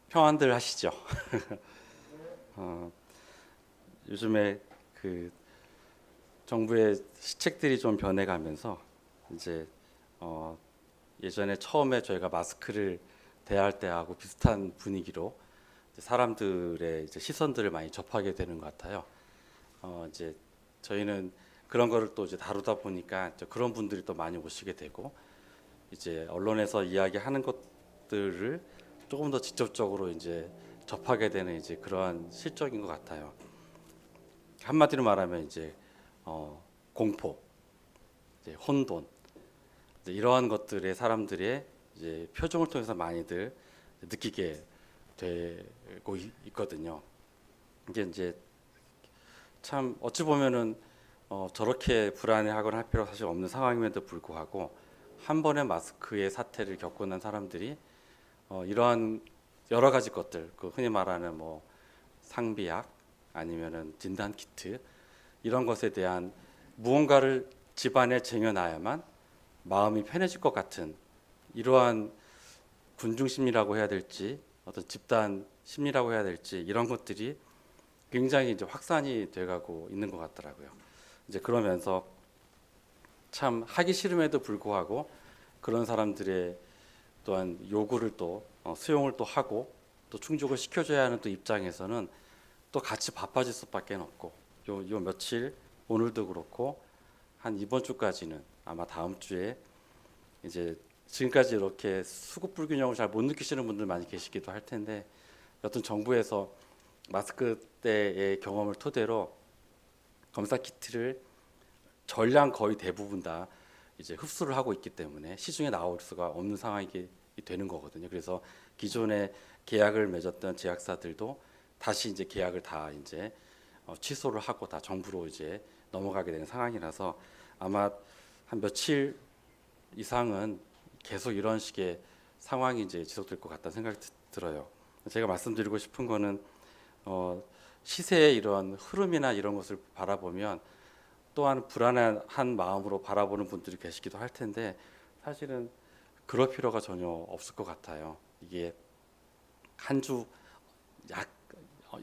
평안들 하시죠? 어, 요즘에 그 정부의 시책들이 좀 변해가면서 이제 어, 예전에 처음에 저희가 마스크를 대할 때하고 비슷한 분위기로 이제 사람들의 이제 시선들을 많이 접하게 되는 것 같아요. 이제 저희는 그런 거를 또 이제 다루다 보니까 이제 그런 분들이 또 많이 오시게 되고 이제 언론에서 이야기하는 것들을 조금 더 직접적으로 이제 접하게 되는 이제 그러한 실적인 것 같아요. 한마디로 말하면 이제 공포, 이제 혼돈, 이제 이러한 것들의 사람들의 이제 표정을 통해서 많이들 느끼게 되고 있거든요. 이게 이제 참 어찌 보면은 저렇게 불안해하거나 할 필요가 사실 없는 상황임에도 불구하고 한 번의 마스크의 사태를 겪고 난 사람들이 이러한 여러 가지 것들, 그 흔히 말하는 뭐 상비약 아니면은 진단 키트 이런 것에 대한 무언가를 집안에 쟁여놔야만 마음이 편해질 것 같은 이러한 군중 심리라고 해야 될지 어떤 집단 심리라고 해야 될지 이런 것들이 굉장히 이제 확산이 돼가고 있는 것 같더라고요. 이제 그러면서 참 하기 싫음에도 불구하고 그런 사람들의 또한 요구를 또 수용을 또 하고 또 충족을 시켜줘야 하는 또 입장에서는 또 같이 바빠질 수밖에 없고 요 며칠 오늘도 그렇고 한 이번 주까지는 아마 다음 주에 이제 지금까지 이렇게 수급 불균형을 잘 못 느끼시는 분들 많이 계시기도 할 텐데 여튼 정부에서 마스크 때의 경험을 토대로 검사 키트를 전량 거의 대부분 다 이제 흡수를 하고 있기 때문에 시중에 나올 수가 없는 상황이 되는 거거든요. 그래서 기존에 계약을 맺었던 제약사들도 다시 이제 계약을 다 이제 취소를 하고 다 정부로 이제 넘어가게 되는 상황이라서 아마 한 며칠 이상은 계속 이런 식의 상황이 이제 지속될 것 같다는 생각이 들어요. 제가 말씀드리고 싶은 거는 어, 시세의 이런 흐름이나 이런 것을 바라보면 또한 불안한 마음으로 바라보는 분들이 계시기도 할 텐데 사실은 그럴 필요가 전혀 없을 것 같아요. 이게 한 주 약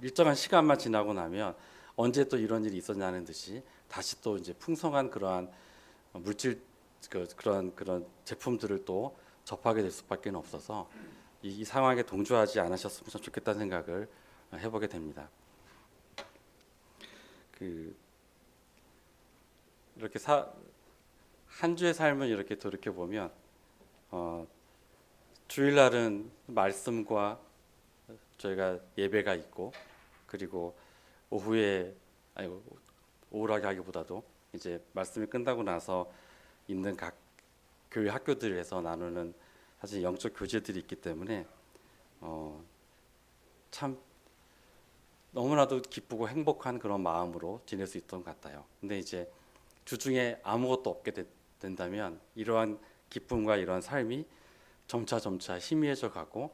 일정한 시간만 지나고 나면 언제 또 이런 일이 있었냐는 듯이 다시 또 이제 풍성한 그러한 물질 그런 제품들을 또 접하게 될 수밖에 없어서 이 상황에 동조하지 않으셨으면 참 좋겠다는 생각을 해보게 됩니다. 그 이렇게 한 주의 삶을 이렇게 돌이켜 보면 어, 주일날은 말씀과 저희가 예배가 있고 그리고 오후에 아니 오후라고 하기보다도 이제 말씀이 끝나고 나서 있는 각 교회 학교들에서 나누는 사실 영적 교제들이 있기 때문에 어, 참 너무나도 기쁘고 행복한 그런 마음으로 지낼 수 있던 것 같아요. 근데 이제 주중에 아무것도 없게 된다면 이러한 기쁨과 이러한 삶이 점차 희미해져 가고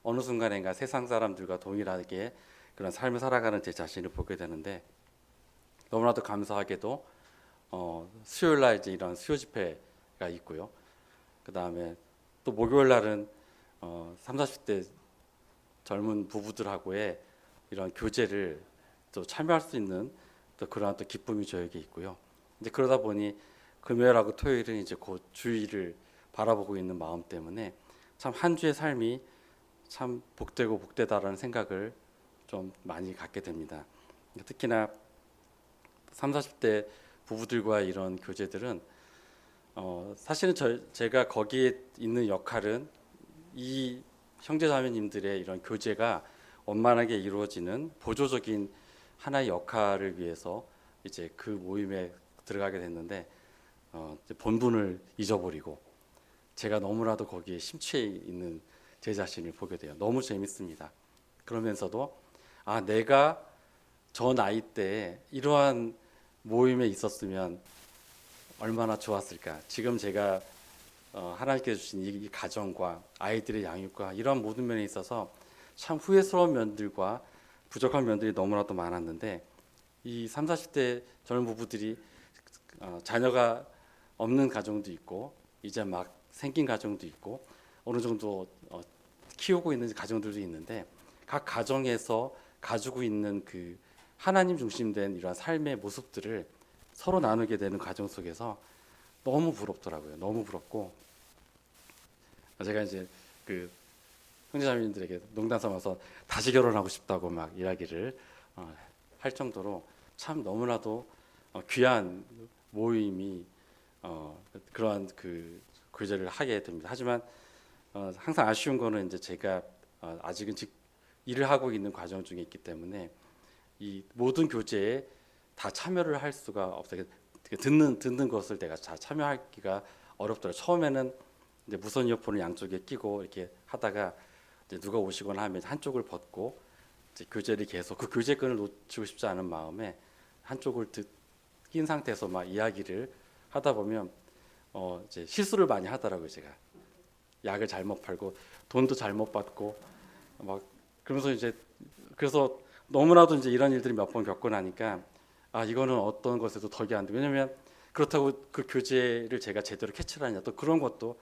어느 순간인가 세상 사람들과 동일하게 그런 삶을 살아가는 제 자신을 보게 되는데 너무나도 감사하게도 수요일 날 이제 이런 수요 집회가 있고요. 그 다음에 또 목요일 날은 3, 40대 젊은 부부들하고의 이런 교제를 또 참여할 수 있는 또 그러한 또 기쁨이 저에게 있고요. 이제 그러다 보니 금요일하고 토요일은 이제 곧 주일을 바라보고 있는 마음 때문에 참 한 주의 삶이 참 복되고 복되다라는 생각을 좀 많이 갖게 됩니다. 특히나 3, 40대 부부들과 이런 교제들은 사실은 제가 거기에 있는 역할은 이 형제자매님들의 이런 교제가 원만하게 이루어지는 보조적인 하나의 역할을 위해서 이제 그 모임에 들어가게 됐는데 이제 본분을 잊어버리고 제가 너무나도 거기에 심취해 있는 제 자신을 보게 돼요. 너무 재밌습니다. 그러면서도 아 내가 저 나이 때 이러한 모임에 있었으면 얼마나 좋았을까. 지금 제가 하나님께서 주신 이 가정과 아이들의 양육과 이러한 모든 면에 있어서 참 후회스러운 면들과 부족한 면들이 너무나도 많았는데 이 3, 40대 젊은 부부들이 자녀가 없는 가정도 있고 이제 막 생긴 가정도 있고 어느 정도 키우고 있는 가정들도 있는데 각 가정에서 가지고 있는 그 하나님 중심된 이러한 삶의 모습들을 서로 나누게 되는 과정 속에서 너무 부럽더라고요. 너무 부럽고 제가 이제 그 형제자매님들에게 농담 삼아서 다시 결혼하고 싶다고 막 이야기를 할 정도로 참 너무나도 귀한 모임이 그러한 그 교제를 하게 됩니다. 하지만 항상 아쉬운 거는 이제 제가 아직은 일을 하고 있는 과정 중에 있기 때문에 이 모든 교제에 다 참여를 할 수가 없어요. 듣는 것을 내가 다 참여하기가 어렵더라고요. 처음에는 이제 무선 이어폰을 양쪽에 끼고 이렇게 하다가 이제 누가 오시거나 하면 한쪽을 벗고 이제 교제를 계속 그 교제권을 놓치고 싶지 않은 마음에 한쪽을 낀 상태에서 막 이야기를 하다 보면 이제 실수를 많이 하더라고요. 제가 약을 잘못 팔고 돈도 잘못 받고 막 그러면서 이제 그래서 너무나도 이제 이런 일들이 몇 번 겪고 나니까 이거는 어떤 것에도 덕이 안 돼. 왜냐면 그렇다고 그 교제를 제가 제대로 캐치를 하냐 또 그런 것도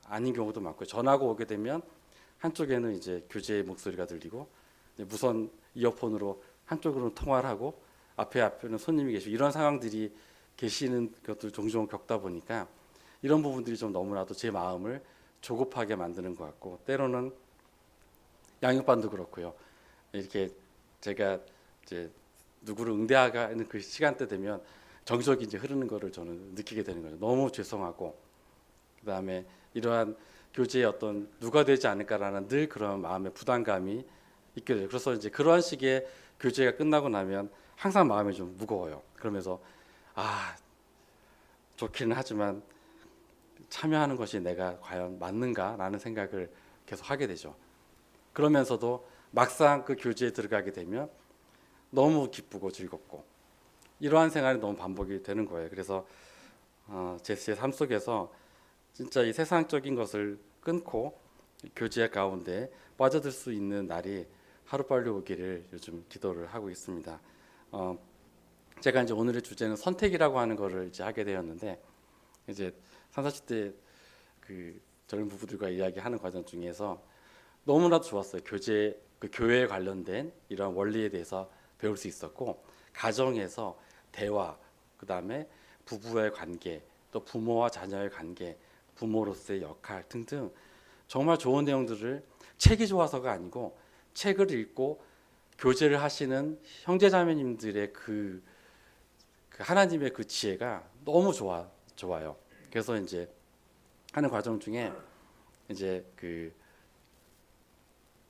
아닌 경우도 많고요. 전화가 오게 되면 한쪽에는 이제 교제의 목소리가 들리고 이제 무선 이어폰으로 한쪽으로는 통화를 하고 앞에는 손님이 계시고 이런 상황들이 계시는 것들 종종 겪다 보니까 이런 부분들이 좀 너무나도 제 마음을 조급하게 만드는 것 같고 때로는 양육반도 그렇고요. 이렇게 제가 이제 누구를 응대하는 그 시간대 되면 정적이 이제 흐르는 거를 저는 느끼게 되는 거죠. 너무 죄송하고 그다음에 이러한 교제의 어떤 누가 되지 않을까라는 늘 그런 마음의 부담감이 있게 돼요. 그래서 이제 그러한 식의 교제가 끝나고 나면 항상 마음이 좀 무거워요. 그러면서 좋기는 하지만 참여하는 것이 내가 과연 맞는가라는 생각을 계속 하게 되죠. 그러면서도 막상 그 교제에 들어가게 되면 너무 기쁘고 즐겁고 이러한 생활이 너무 반복이 되는 거예요. 그래서 제 삶 속에서 진짜 이 세상적인 것을 끊고 교제 가운데 빠져들 수 있는 날이 하루빨리 오기를 요즘 기도를 하고 있습니다. 제가 이제 오늘의 주제는 선택이라고 하는 거를 이제 하게 되었는데 이제 3, 40대 그 젊은 부부들과 이야기하는 과정 중에서 너무나도 좋았어요. 그 교회에 관련된 이런 원리에 대해서 배울 수 있었고 가정에서 대화, 그다음에 부부의 관계, 또 부모와 자녀의 관계, 부모로서의 역할 등등 정말 좋은 내용들을 책이 좋아서가 아니고 책을 읽고 교제를 하시는 형제자매님들의 그 하나님의 그 지혜가 너무 좋아요. 그래서 이제 하는 과정 중에 이제 그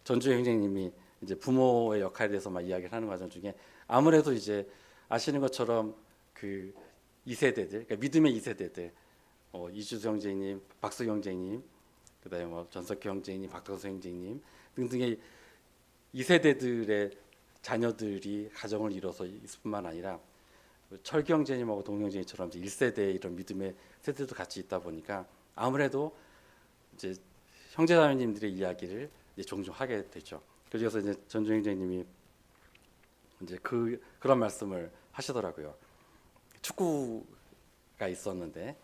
전주의 형제님이 이제 부모의 역할에 대해서 막 이야기를 하는 과정 중에 아무래도 이제 아시는 것처럼 그 2세대들, 그러니까 믿음의 2세대들, 이주수 형제님, 박수 형제님, 그다음에 뭐 전석희 형제님, 박덕수 형제님 등등의 2세대들의 자녀들이 가정을 이뤄서 있을 뿐만 아니라 철기 형제님하고 동영 형제님처럼 1세대 이런 믿음의 세대도 같이 있다 보니까 아무래도 이제 형제자매님들의 이야기를 이제 종종 하게 되죠. 그래서 이제 전주 형제님이 이제 그런 말씀을 하시더라고요. 축구가 있었는데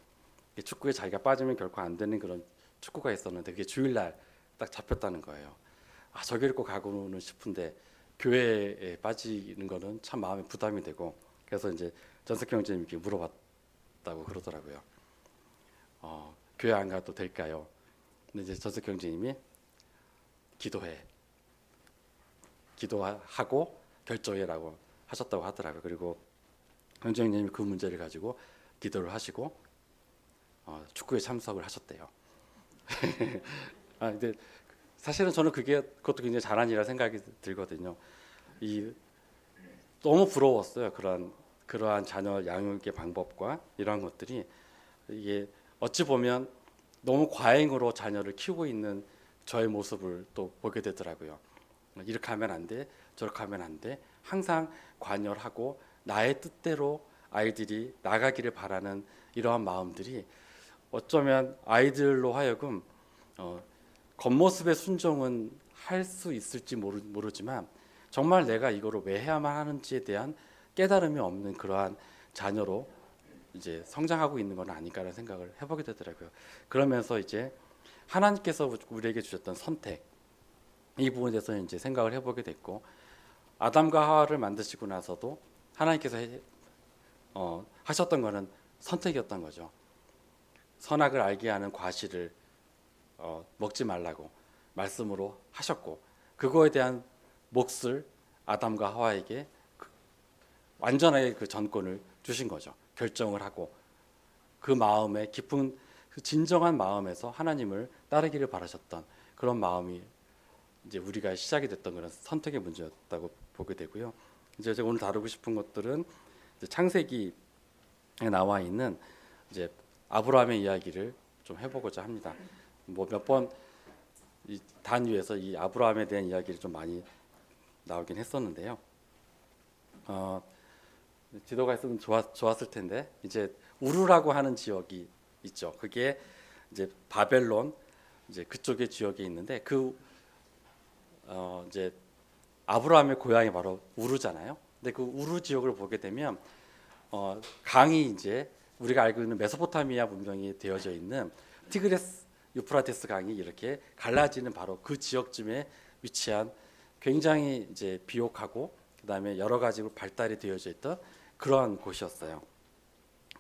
축구에 자기가 빠지면 결코 안 되는 그런 축구가 있었는데 그게 주일날 딱 잡혔다는 거예요. 저기를 꼭 가고는 싶은데 교회에 빠지는 거는 참 마음에 부담이 되고 그래서 이제 전석희 형제님께 물어봤다고 그러더라고요. 교회 안 가도 될까요? 근데 이제 전석희 형제님이 기도하고 결정해라고 하셨다고 하더라고요. 그리고 형제 형님이 그 문제를 가지고 기도를 하시고 축구에 참석을 하셨대요. 근데 사실은 저는 그것도 굉장히 잘한 일이라 생각이 들거든요. 너무 부러웠어요. 그러한 자녀 양육의 방법과 이러한 것들이 이게 어찌 보면 너무 과잉으로 자녀를 키우고 있는 저의 모습을 또 보게 되더라고요. 이렇게 하면 안 돼, 저렇게 하면 안 돼. 항상 관여하고 나의 뜻대로 아이들이 나가기를 바라는 이러한 마음들이 어쩌면 아이들로 하여금 겉모습의 순종은 할 수 있을지 모르지만 정말 내가 이거를 왜 해야만 하는지에 대한 깨달음이 없는 그러한 자녀로 이제 성장하고 있는 건 아닐까라는 생각을 해보게 되더라고요. 그러면서 이제 하나님께서 우리에게 주셨던 선택, 이 부분에 대해서 이제 생각을 해보게 됐고, 아담과 하와를 만드시고 나서도 하나님께서 하셨던 것은 선택이었던 거죠. 선악을 알게 하는 과실을 먹지 말라고 말씀으로 하셨고, 그거에 대한 몫을 아담과 하와에게 완전하게 그 전권을 주신 거죠. 결정을 하고 그 마음에 깊은 그 진정한 마음에서 하나님을 따르기를 바라셨던 그런 마음이 이제 우리가 시작이 됐던 그런 선택의 문제였다고 보게 되고요. 이제 제가 오늘 다루고 싶은 것들은 이제 창세기에 나와 있는 이제 아브라함의 이야기를 좀 해보고자 합니다. 뭐 몇 번 이 단위에서 이 아브라함에 대한 이야기를 좀 많이 나오긴 했었는데요. 지도가 있으면 좋았을 텐데, 이제 우르라고 하는 지역이 있죠. 그게 이제 바벨론 이제 그쪽의 지역에 있는데, 이제 아브라함의 고향이 바로 우르잖아요. 근데 그 우르 지역을 보게 되면 강이 이제 우리가 알고 있는 메소포타미아 문명이 되어져 있는 티그레스 유프라테스 강이 이렇게 갈라지는 바로 그 지역쯤에 위치한 굉장히 이제 비옥하고 그다음에 여러 가지로 발달이 되어져 있던 그런 곳이었어요.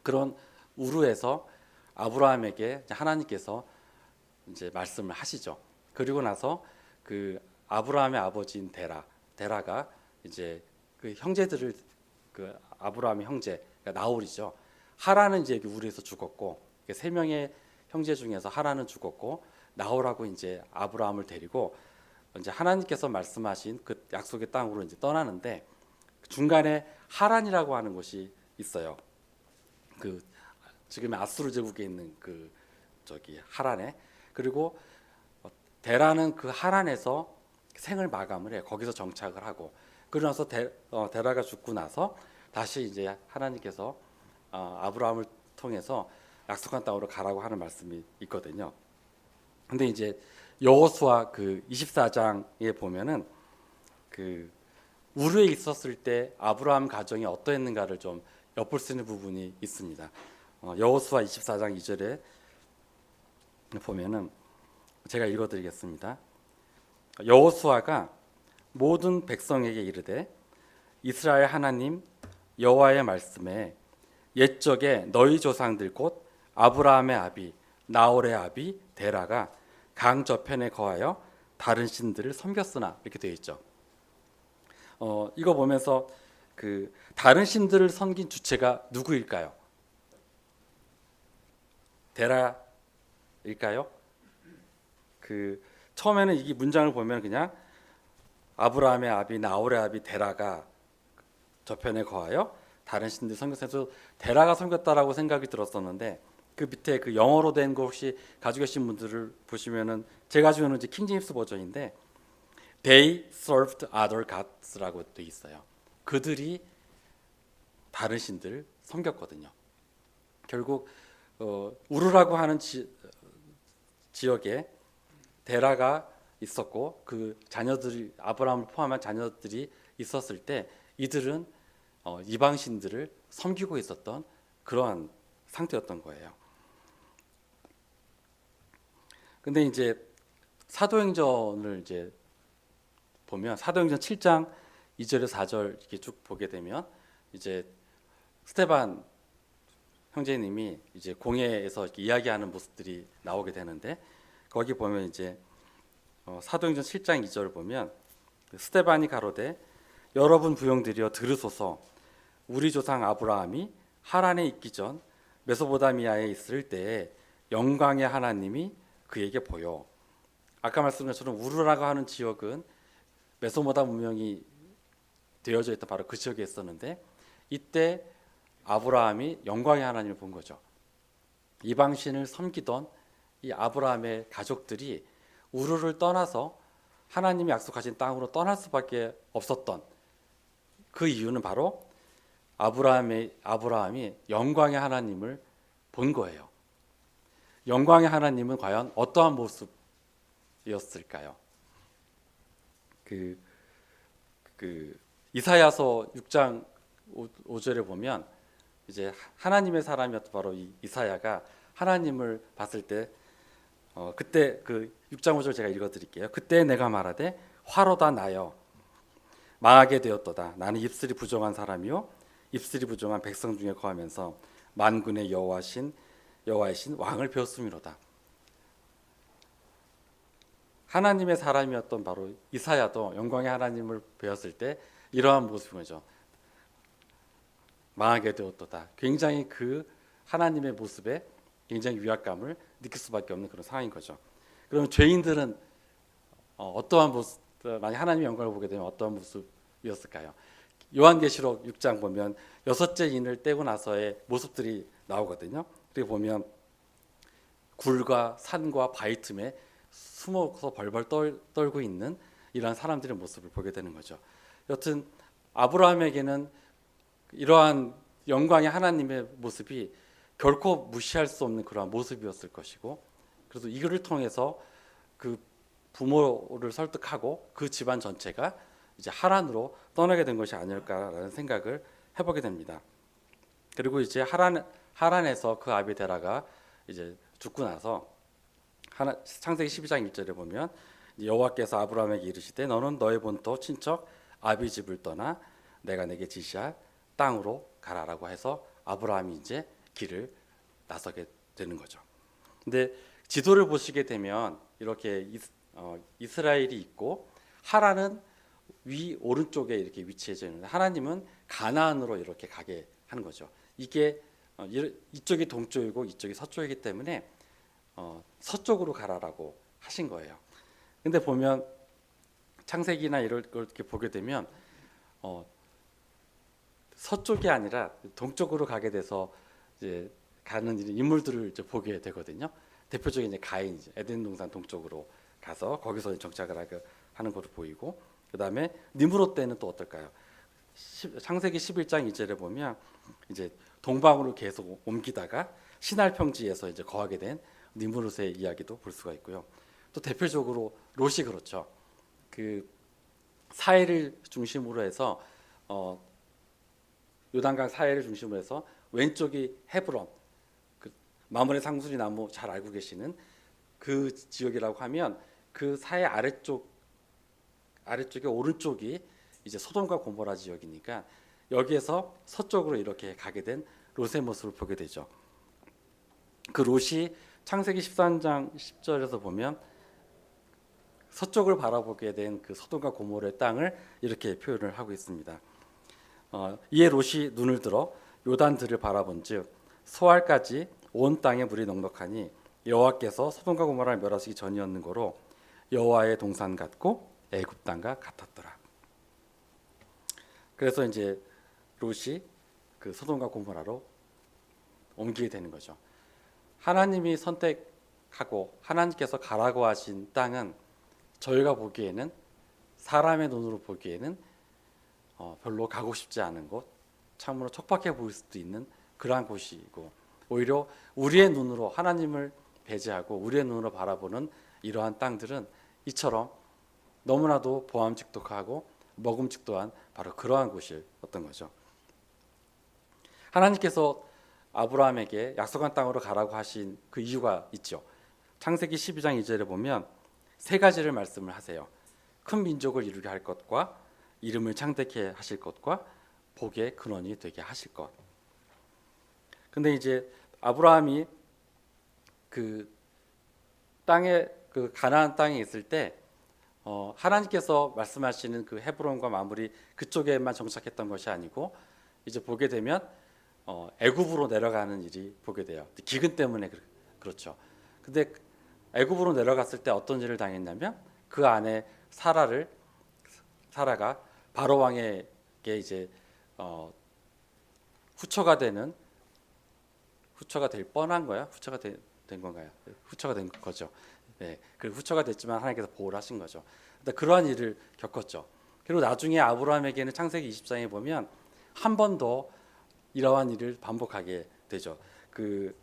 그런 우르에서 아브라함에게 하나님께서 이제 말씀을 하시죠. 그리고 나서 그 아브라함의 아버지인 데라가 이제 그 형제들을, 그 아브라함의 형제 그러니까 나홀이죠. 하란은 이제 우르에서 죽었고, 세 명의 형제 중에서 하란은 죽었고, 나홀하고 이제 아브라함을 데리고 이제 하나님께서 말씀하신 그 약속의 땅으로 이제 떠나는데, 중간에 하란이라고 하는 곳이 있어요. 그 지금의 아수르 제국에 있는 그 저기 하란에. 그리고 데라는 그 하란에서 생을 마감을 해. 거기서 정착을 하고, 그러면서 데라가 죽고 나서 다시 이제 하나님께서 아브라함을 통해서 약속한 땅으로 가라고 하는 말씀이 있거든요. 근데 이제 여호수아 그 24장에 보면은 그 우르에 있었을 때 아브라함 가정이 어떠했는가를 좀 엿볼 수 있는 부분이 있습니다. 여호수아 24장 2절에 보면은 제가 읽어드리겠습니다. 여호수아가 모든 백성에게 이르되 이스라엘 하나님 여호와의 말씀에 옛적에 너희 조상들 곧 아브라함의 아비 나홀의 아비 데라가 강 저편에 거하여 다른 신들을 섬겼으나 이렇게 되어 있죠. 이거 보면서 그 다른 신들을 섬긴 주체가 누구일까요? 데라일까요? 그 처음에는 이 문장을 보면 그냥 아브라함의 아비 나홀의 아비 데라가 저편에 거하여 다른 신들 섬겼어서 데라가 섬겼다라고 생각이 들었었는데, 그 밑에 그 영어로 된 거 혹시 가지고 계신 분들을 보시면은 제가 가지고 있는 이제 킹제임스 버전인데 They served other gods라고 돼 있어요. 그들이 다른 신들을 섬겼거든요. 결국 우르라고 하는 지역에 데라가 있었고 그 자녀들이 아브라함을 포함한 자녀들이 있었을 때 이들은 이방 신들을 섬기고 있었던 그러한 상태였던 거예요. 근데 이제 사도행전을 이제 보면 사도행전 7장 2절에서 4절 이렇게 쭉 보게 되면 이제 스데반 형제님이 이제 공회에서 이렇게 이야기하는 모습들이 나오게 되는데, 거기 보면 이제 사도행전 7장 2절을 보면 스데반이 가로되 여러분 부형들이여 들으소서. 우리 조상 아브라함이 하란에 있기 전 메소포타미아에 있을 때에 영광의 하나님이 그에게 보여. 아까 말씀드린 것처럼 우르라고 하는 지역은 메소포타미아 문명이 되어져 있던 바로 그 지역에 있었는데, 이때 아브라함이 영광의 하나님을 본 거죠. 이방신을 섬기던 이 아브라함의 가족들이 우르를 떠나서 하나님이 약속하신 땅으로 떠날 수밖에 없었던 그 이유는 바로 아브라함이 영광의 하나님을 본 거예요. 영광의 하나님은 과연 어떠한 모습이었을까요? 이사야서 6장 5절에 보면 이제 하나님의 사람이었던 바로 이 이사야가 하나님을 봤을 때 그때 그 6장 5절 제가 읽어드릴게요. 그때 내가 말하되 화로다 나여 망하게 되었도다. 나는 입술이 부정한 사람이요 입술이 부정한 백성 중에 거하면서 만군의 여호와이신 왕을 배웠음이로다. 하나님의 사람이었던 바로 이사야도 영광의 하나님을 배웠을 때 이러한 모습인 거죠. 망하게 되었도다. 굉장히 그 하나님의 모습에 굉장히 위압감을 느낄 수밖에 없는 그런 상황인 거죠. 그러면 죄인들은 어떠한 모습, 만약 하나님의 영광을 보게 되면 어떠한 모습이었을까요? 요한계시록 6장 보면 여섯째 인을 떼고 나서의 모습들이 나오거든요. 그리고 보면 굴과 산과 바위 틈에 숨어서 벌벌 떨고 있는 이러한 사람들의 모습을 보게 되는 거죠. 여튼 아브라함에게는 이러한 영광의 하나님의 모습이 결코 무시할 수 없는 그러한 모습이었을 것이고, 그래서 이거를 통해서 그 부모를 설득하고 그 집안 전체가 이제 하란으로 떠나게 된 것이 아닐까라는 생각을 해보게 됩니다. 그리고 이제 하란에서 그 아비데라가 이제 죽고 나서 창세기 12장 1절에 보면 여호와께서 아브라함에게 이르시되 너는 너의 본토 친척 아비 집을 떠나 내가 내게 지시할 땅으로 가라라고 해서 아브라함이 이제 길을 나서게 되는 거죠. 근데 지도를 보시게 되면 이렇게 이스라엘이 있고 하란은 위 오른쪽에 이렇게 위치해져 있는데 하나님은 가나안으로 이렇게 가게 하는 거죠. 이게 이쪽이 동쪽이고 이쪽이 서쪽이기 때문에 서쪽으로 가라라고 하신 거예요. 근데 보면 창세기나 이럴 걸 이렇게 보게 되면 서쪽이 아니라 동쪽으로 가게 돼서 이제 가는 인물들을 이제 보게 되거든요. 대표적인 이제 가인, 에덴 동산 동쪽으로 가서 거기서 정착을 하는 것으로 보이고, 그 다음에 니므롯 때는 또 어떨까요? 창세기 11장 2절에 보면 이제 동방으로 계속 옮기다가 시날 평지에서 이제 거하게 된 니므롯의 이야기도 볼 수가 있고요. 또 대표적으로 롯이 그렇죠. 그 사해를 중심으로 해서 요단강 사해를 중심으로 해서 왼쪽이 헤브론, 그 마므레 상수리 나무 잘 알고 계시는 그 지역이라고 하면 그 사해 아래쪽에 오른쪽이 이제 소돔과 고모라 지역이니까 여기에서 서쪽으로 이렇게 가게 된 롯의 모습을 보게 되죠. 그 롯이 창세기 13장 10절에서 보면 서쪽을 바라보게 된 그 소돔과 고모라의 땅을 이렇게 표현을 하고 있습니다. 이에 롯이 눈을 들어 요단들을 바라본즉 소알까지 온 땅에 물이 넉넉하니 여호와께서 소돔과 고모라를 멸하시기 전이었는고로 여호와의 동산 같고 애굽 땅과 같았더라. 그래서 이제 롯이 그 소돔과 고모라로 옮기게 되는 거죠. 하나님이 선택하고 하나님께서 가라고 하신 땅은 저희가 보기에는, 사람의 눈으로 보기에는 별로 가고 싶지 않은 곳, 참으로 척박해 보일 수도 있는 그러한 곳이고, 오히려 우리의 눈으로 하나님을 배제하고 우리의 눈으로 바라보는 이러한 땅들은 이처럼 너무나도 보암직독하고 먹음직도한 바로 그러한 곳이었던 거죠. 하나님께서 아브라함에게 약속한 땅으로 가라고 하신 그 이유가 있죠. 창세기 12장 2절에 보면 세 가지를 말씀을 하세요. 큰 민족을 이루게 할 것과 이름을 창대케 하실 것과 복의 근원이 되게 하실 것. 근데 이제 아브라함이 그 땅에, 그 가나안 땅에 있을 때 하나님께서 말씀하시는 그 헤브론과 마므리 그쪽에만 정착했던 것이 아니고 이제 보게 되면 애굽으로 내려가는 일이 보게 돼요. 기근 때문에 그렇죠. 근데 애굽으로 내려갔을 때 어떤 일을 당했냐면 그 안에 사라가 바로 왕에게 이제 후처가 될 뻔한 거야. 후처가 된 건가요? 후처가 된 거죠. 네, 그 후처가 됐지만 하나님께서 보호를 하신 거죠. 그러한 일을 겪었죠. 그리고 나중에 아브라함에게는 창세기 20장에 보면 한 번 더 이러한 일을 반복하게 되죠. 그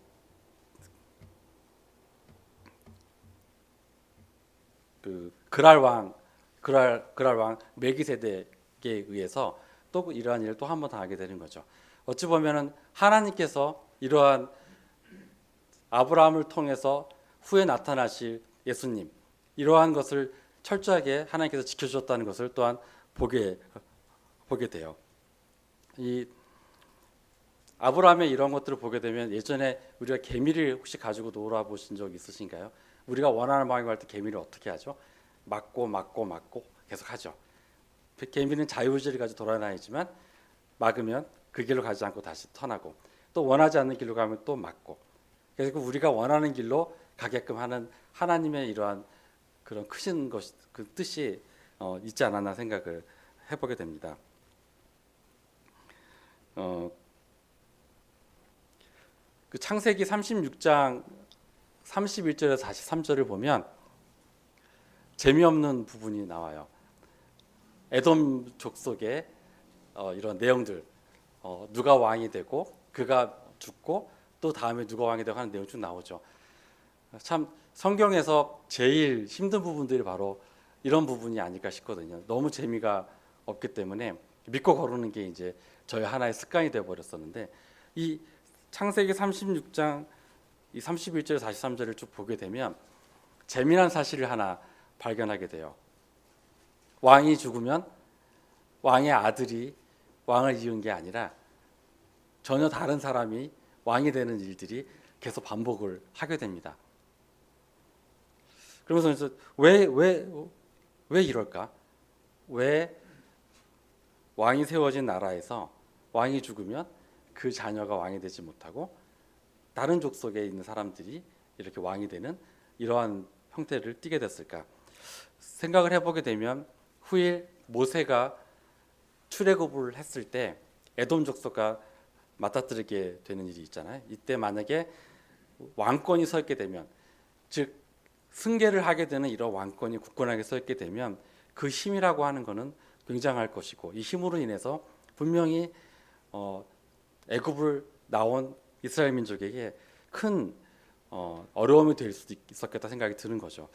그랄 왕 멜기세덱에 의해서 또 이러한 일을 또 한 번 당하게 되는 거죠. 어찌 보면은 하나님께서 이러한 아브라함을 통해서 후에 나타나실 예수님, 이러한 것을 철저하게 하나님께서 지켜주셨다는 것을 또한 보게 돼요. 이 아브라함의 이런 것들을 보게 되면 예전에 우리가 개미를 혹시 가지고 놀아보신 적 있으신가요? 우리가 원하는 방향으로 할 때 개미를 어떻게 하죠? 막고 계속 하죠. 개미는 자유의지를 가지고 돌아다니지만 막으면 그 길로 가지 않고 다시 턴하고 또 원하지 않는 길로 가면 또 막고 그래서 우리가 원하는 길로 가게끔 하는 하나님의 이러한 그런 크신 것, 그 뜻이 있지 않았나 생각을 해보게 됩니다. 그 창세기 36장 31절에서 43절을 보면 재미없는 부분이 나와요. 에돔 족속의 이런 내용들, 누가 왕이 되고 그가 죽고 또 다음에 누가 왕이 되고 하는 내용 쭉 나오죠. 참 성경에서 제일 힘든 부분들이 바로 이런 부분이 아닐까 싶거든요. 너무 재미가 없기 때문에 믿고 거르는 게 이제 저희 하나의 습관이 되어 버렸었는데 이 창세기 36장 이 31절 43절을 쭉 보게 되면 재미난 사실을 하나 발견하게 돼요. 왕이 죽으면 왕의 아들이 왕을 이은 게 아니라 전혀 다른 사람이 왕이 되는 일들이 계속 반복을 하게 됩니다. 그러면서 왜 이럴까? 왜 왕이 세워진 나라에서 왕이 죽으면 그 자녀가 왕이 되지 못하고 다른 족속에 있는 사람들이 이렇게 왕이 되는 이러한 형태를 띠게 됐을까? 생각을 해보게 되면 후일 모세가 출애굽을 했을 때 에돔 족속과 맞닥뜨리게 되는 일이 있잖아요. 이때 만약에 왕권이 서 있게 되면 즉 승계를 하게 되는 이런 왕권이 굳건하게 서 있게 되면 그 힘이라고 하는 것은 굉장할 것이고 이 힘으로 인해서 분명히 애굽을 나온 이스라엘 민족에게 큰 어려움이 될 수도 있었겠다 생각이 드는 거죠.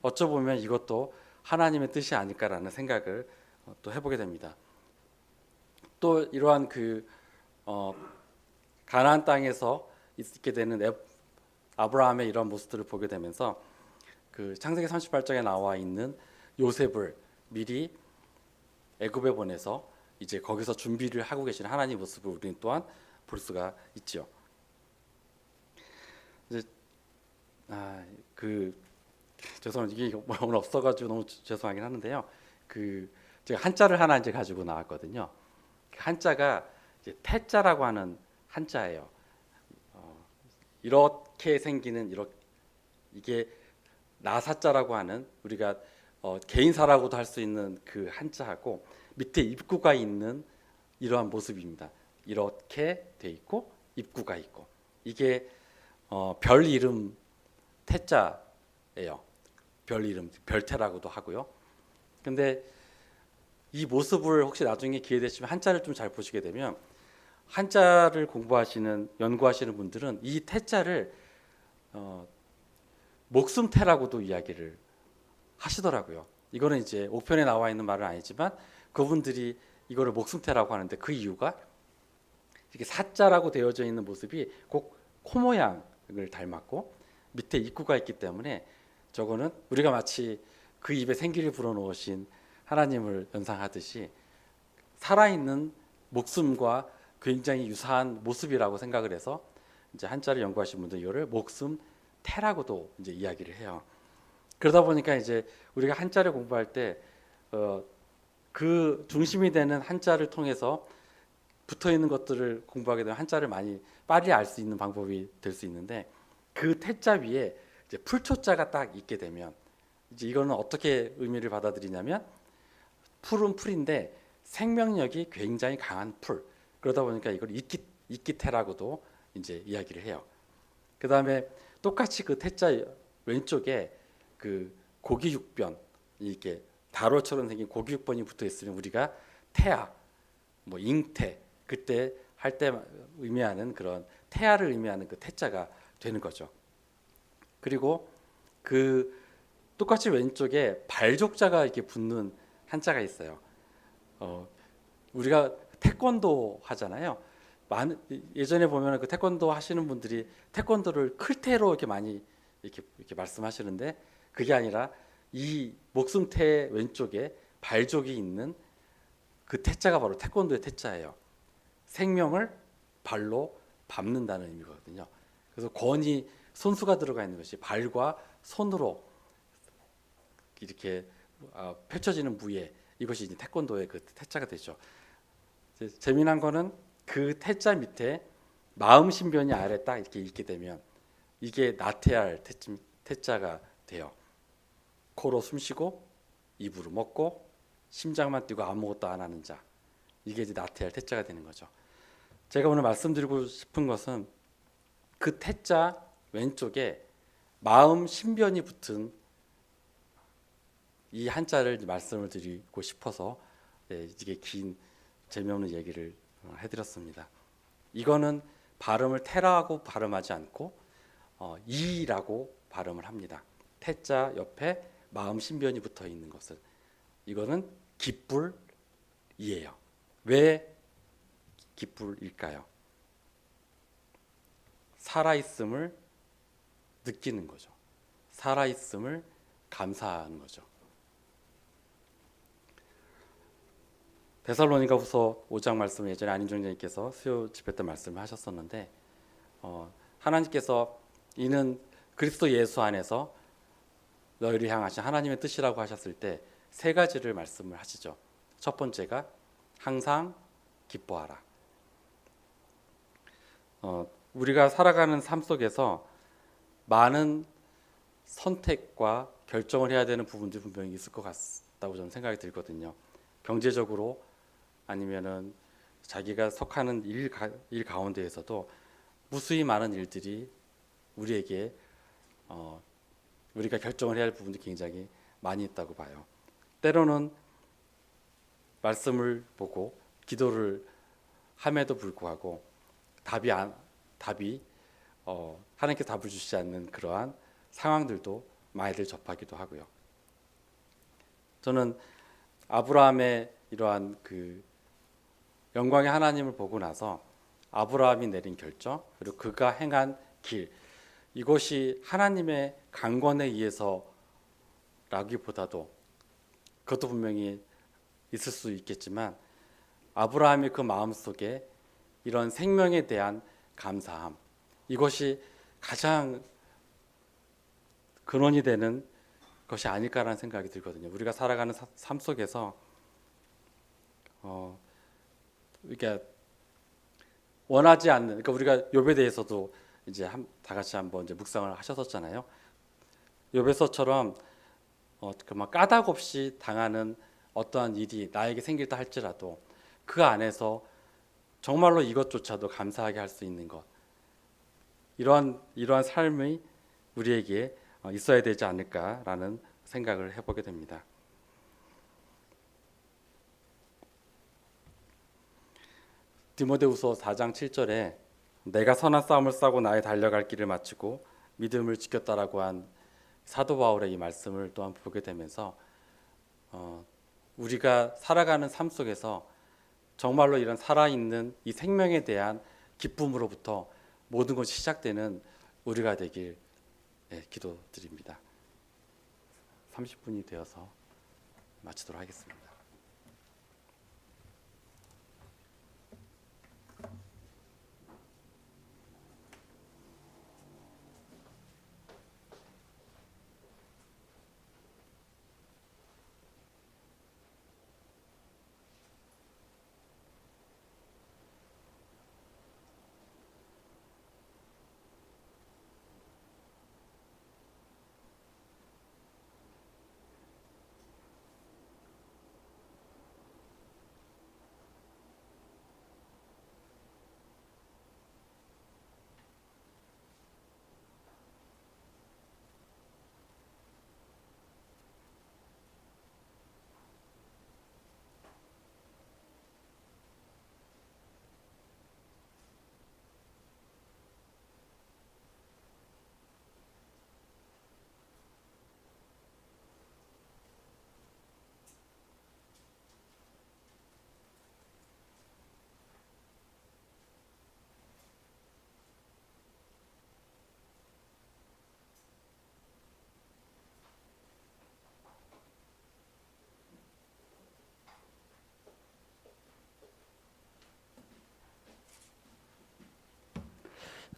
어쩌보면 이것도 하나님의 뜻이 아닐까라는 생각을 또 해보게 됩니다. 또 이러한 가나안 땅에서 있게 되는 아브라함의 이런 모습들을 보게 되면서 그 창세기 38장에 나와 있는 요셉을 미리 애굽에 보내서 이제 거기서 준비를 하고 계신 하나님 모습을 우리는 또한 볼 수가 있죠. 이제 죄송합니다. 이게 오늘 없어가지고 너무 죄송하긴 하는데요. 제가 한자를 하나 이제 가지고 나왔거든요. 한자가 이제 태자라고 하는 한자예요. 이렇게 생기는 이게 나사자라고 하는 우리가 개인사라고도 할 수 있는 그 한자하고 밑에 입구가 있는 이러한 모습입니다. 이렇게 돼 있고 입구가 있고 이게 별 이름 태자예요. 별 이름 별태라고도 하고요. 근데 이 모습을 혹시 나중에 기회 되시면 한자를 좀 잘 보시게 되면 한자를 연구하시는 분들은 이 태자를 목숨태라고도 이야기를 하시더라고요. 이거는 이제 옥편에 나와 있는 말은 아니지만 그분들이 이거를 목숨태라고 하는데 그 이유가 이렇게 사자라고 되어져 있는 모습이 꼭 코 모양을 닮았고 밑에 입구가 있기 때문에 저거는 우리가 마치 그 입에 생기를 불어넣으신 하나님을 연상하듯이 살아있는 목숨과 굉장히 유사한 모습이라고 생각을 해서 이제 한자를 연구하신 분들 이거를 목숨태라고도 이제 이야기를 해요. 그러다 보니까 이제 우리가 한자를 공부할 때 그 중심이 되는 한자를 통해서 붙어 있는 것들을 공부하게 되면 한자를 많이 빨리 알 수 있는 방법이 될 수 있는데 그 태자 위에 이제 풀초자가 딱 있게 되면 이제 이거는 어떻게 의미를 받아들이냐면 풀은 풀인데 생명력이 굉장히 강한 풀. 그러다 보니까 이걸 이끼태라고도 이제 이야기를 해요. 그 다음에 똑같이 그 태자 왼쪽에 그 고기 6변 이렇게 다로처럼 생긴 고기 6번이 붙어 있으면 우리가 태아, 뭐 잉태 그때 할 때 의미하는 그런 태아를 의미하는 그 태자가 되는 거죠. 그리고 그 똑같이 왼쪽에 발족자가 이렇게 붙는 한자가 있어요. 우리가 태권도 하잖아요. 예전에 보면 그 태권도 하시는 분들이 태권도를 클테로 이렇게 많이 이렇게 말씀하시는데 그게 아니라 이 목숨태 왼쪽에 발족이 있는 그 태자가 바로 태권도의 태자예요. 생명을 발로 밟는다는 의미거든요. 그래서 권이 손수가 들어가 있는 것이 발과 손으로 이렇게 펼쳐지는 무예, 이것이 이제 태권도의 그 태자가 되죠. 재미난 거는 그 태자 밑에 마음 신변이 아래 딱 이렇게 있게 되면 이게 나태할 태자가 돼요. 코로 숨쉬고 입으로 먹고 심장만 뛰고 아무것도 안 하는 자, 이게 이제 나태할 태자가 되는 거죠. 제가 오늘 말씀드리고 싶은 것은 그 태자 왼쪽에 마음 신변이 붙은 이 한자를 말씀을 드리고 싶어서 이게 긴 재미없는 얘기를 해드렸습니다. 이거는 발음을 태라고 발음하지 않고 이라고 발음을 합니다. 태자 옆에 마음 신변이 붙어 있는 것을, 이거는 기쁠이에요. 왜 기쁠일까요? 살아있음을 느끼는 거죠. 살아있음을 감사하는 거죠. 데살로니가후서 5장 말씀을 예전에 안인종장님께서 수요 집회 때 말씀을 하셨었는데, 하나님께서 이는 그리스도 예수 안에서 너희를 향하신 하나님의 뜻이라고 하셨을 때 세 가지를 말씀을 하시죠. 첫 번째가 항상 기뻐하라. 우리가 살아가는 삶 속에서 많은 선택과 결정을 해야 되는 부분들이 분명히 있을 것 같다고 저는 생각이 들거든요. 경제적으로 아니면은 자기가 속하는 일 가운데에서도 무수히 많은 일들이 우리에게 우리가 결정을 해야 할 부분들이 굉장히 많이 있다고 봐요. 때로는 말씀을 보고 기도를 함에도 불구하고 답이 하나님께 답을 주시지 않는 그러한 상황들도 많이들 접하기도 하고요. 저는 아브라함의 이러한 그 영광의 하나님을 보고 나서 아브라함이 내린 결정, 그리고 그가 행한 길, 이것이 하나님의 강권에 의해서라기보다도, 그것도 분명히 있을 수 있겠지만, 아브라함의 그 마음속에 이런 생명에 대한 감사함, 이것이 가장 근원이 되는 것이 아닐까라는 생각이 들거든요. 우리가 살아가는 삶 속에서 그러니까 원하지 않는, 그러니까 우리가 욥에 대해서도 이제 다 같이 한번 이제 묵상을 하셨었잖아요. 욥에서처럼 막 까닭 없이 당하는 어떠한 일이 나에게 생길다 할지라도 그 안에서 정말로 이것조차도 감사하게 할 수 있는 것, 이러한 삶이 우리에게 있어야 되지 않을까라는 생각을 해보게 됩니다. 디모데후서 4장 7절에 내가 선한 싸움을 싸고 나의 달려갈 길을 마치고 믿음을 지켰다라고 한 사도 바울의 이 말씀을 또한 보게 되면서 우리가 살아가는 삶 속에서 정말로 이런 살아있는 이 생명에 대한 기쁨으로부터 모든 것이 시작되는 우리가 되길 기도드립니다. 30분이 되어서 마치도록 하겠습니다.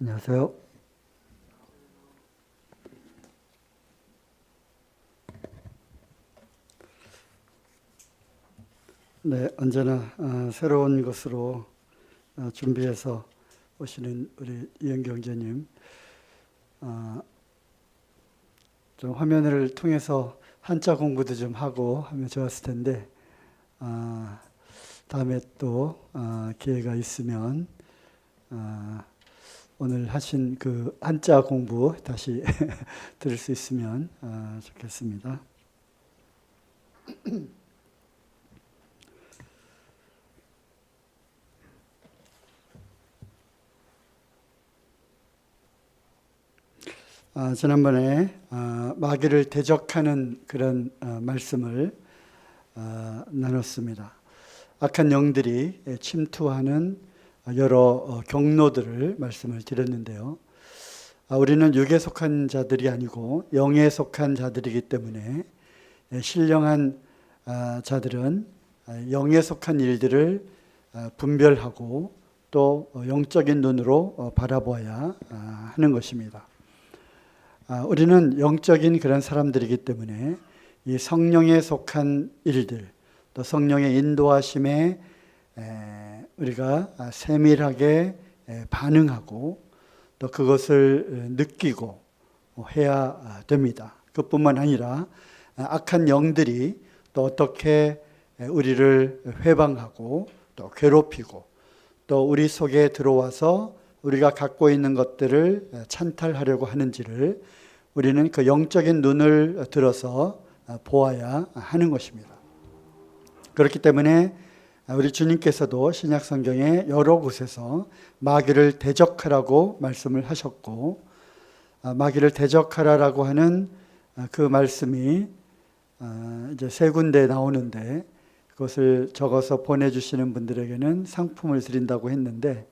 안녕하세요. 네, 언제나 새로운 것으로 준비해서 오시는 우리 이영 경제님, 좀 화면을 통해서 한자 공부도 좀 하고 하면 좋았을 텐데, 다음에 또 기회가 있으면 오늘 하신 그 한자 공부 다시 들을 수 있으면 좋겠습니다. 지난번에 마귀를 대적하는 그런 말씀을 나눴습니다. 악한 영들이 침투하는 여러 경로들을 말씀을 드렸는데요. 우리는 육에 속한 자들이 아니고 영에 속한 자들이기 때문에 신령한 자들은 영에 속한 일들을 분별하고 또 영적인 눈으로 바라보아야 하는 것입니다. 우리는 영적인 그런 사람들이기 때문에 이 성령에 속한 일들, 또 성령의 인도하심에 우리가 세밀하게 반응하고 또 그것을 느끼고 해야 됩니다. 그뿐만 아니라 악한 영들이 또 어떻게 우리를 회방하고 또 괴롭히고 또 우리 속에 들어와서 우리가 갖고 있는 것들을 찬탈하려고 하는지를 우리는 그 영적인 눈을 들어서 보아야 하는 것입니다. 그렇기 때문에 우리 주님께서도 신약 성경의 여러 곳에서 마귀를 대적하라고 말씀을 하셨고, 마귀를 대적하라라고 하는 그 말씀이 이제 세 군데 나오는데, 그것을 적어서 보내주시는 분들에게는 상품을 드린다고 했는데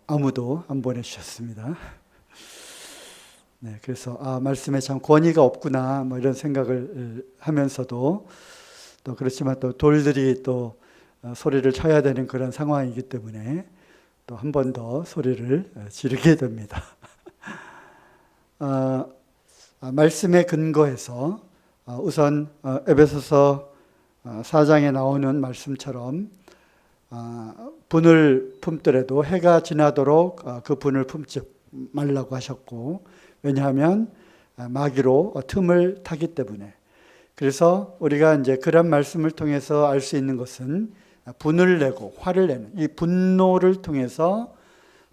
아무도 안 보내주셨습니다. 그래서 말씀에 참 권위가 없구나 뭐 이런 생각을 하면서도, 또 그렇지만 또 돌들이 또 소리를 쳐야 되는 그런 상황이기 때문에 또 한 번 더 소리를 지르게 됩니다. 말씀에 근거해서 우선 에베소서 4장에 나오는 말씀처럼 분을 품더라도 해가 지나도록 그 분을 품지 말라고 하셨고, 왜냐하면 마귀로 틈을 타기 때문에. 그래서 우리가 이제 그런 말씀을 통해서 알 수 있는 것은 분을 내고 화를 내는 이 분노를 통해서,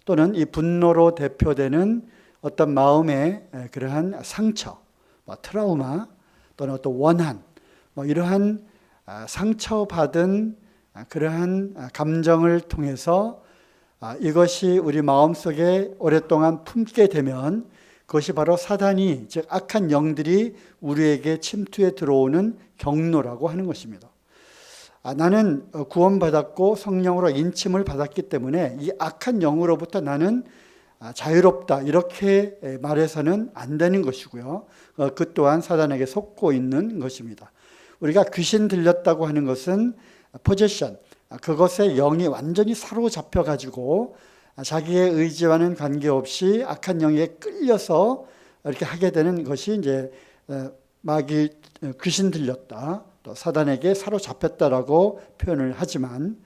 또는 이 분노로 대표되는 어떤 마음의 그러한 상처, 트라우마, 또는 어떤 원한, 이러한 상처받은 그러한 감정을 통해서 이것이 우리 마음속에 오랫동안 품게 되면 그것이 바로 사단이, 즉 악한 영들이 우리에게 침투해 들어오는 경로라고 하는 것입니다. 나는 구원받았고 성령으로 인침을 받았기 때문에 이 악한 영으로부터 나는 자유롭다, 이렇게 말해서는 안 되는 것이고요. 그 또한 사단에게 속고 있는 것입니다. 우리가 귀신 들렸다고 하는 것은 포제션, 그것에 영이 완전히 사로잡혀 가지고 자기의 의지와는 관계없이 악한 영에 끌려서 이렇게 하게 되는 것이 이제 마귀 귀신 들렸다, 또 사단에게 사로잡혔다라고 표현을 하지만,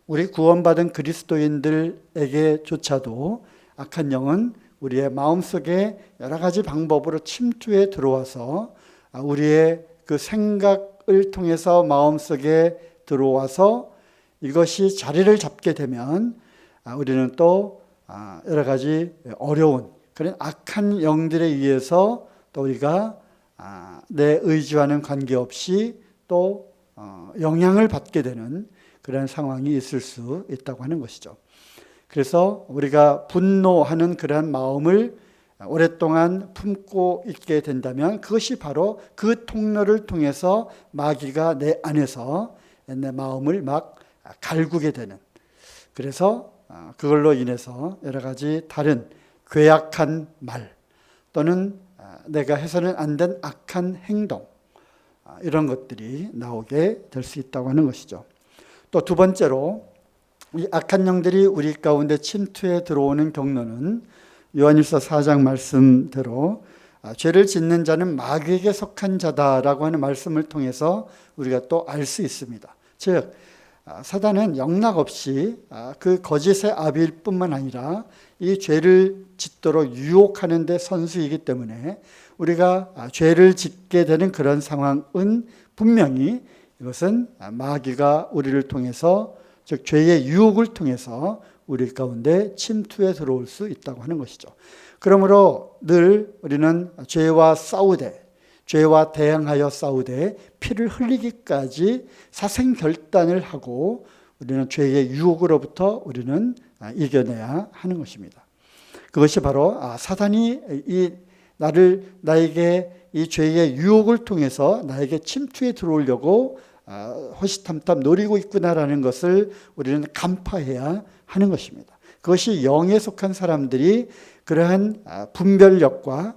우리 구원받은 그리스도인들에게조차도 악한 영은 우리의 마음속에 여러 가지 방법으로 침투해 들어와서 우리의 그 생각을 통해서 마음속에 들어와서 이것이 자리를 잡게 되면 우리는 또 여러 가지 어려운 그런 악한 영들에 의해서 또 우리가 내 의지와는 관계없이 또 영향을 받게 되는 그런 상황이 있을 수 있다고 하는 것이죠. 그래서 우리가 분노하는 그러한 마음을 오랫동안 품고 있게 된다면 그것이 바로 그 통로를 통해서 마귀가 내 안에서 내 마음을 막 갈구게 되는, 그래서 그걸로 인해서 여러 가지 다른 괴악한 말, 또는 내가 해서는 안 된 악한 행동, 이런 것들이 나오게 될 수 있다고 하는 것이죠. 또 두 번째로 이 악한 영들이 우리 가운데 침투해 들어오는 경로는 요한일서 4장 말씀대로 죄를 짓는 자는 마귀에게 속한 자다라고 하는 말씀을 통해서 우리가 또 알 수 있습니다. 즉 사단은 영락없이 그 거짓의 아비일 뿐만 아니라 이 죄를 짓도록 유혹하는 데 선수이기 때문에 우리가 죄를 짓게 되는 그런 상황은 분명히 이것은 마귀가 우리를 통해서, 즉 죄의 유혹을 통해서 우리 가운데 침투해 들어올 수 있다고 하는 것이죠. 그러므로 늘 우리는 죄와 싸우되, 죄와 대항하여 싸우되 피를 흘리기까지 사생결단을 하고 우리는 죄의 유혹으로부터 우리는 이겨내야 하는 것입니다. 그것이 바로 사단이 나에게 이 죄의 유혹을 통해서 나에게 침투해 들어오려고 호시탐탐 노리고 있구나라는 것을 우리는 간파해야 하는 것입니다. 그것이 영에 속한 사람들이 그러한 분별력과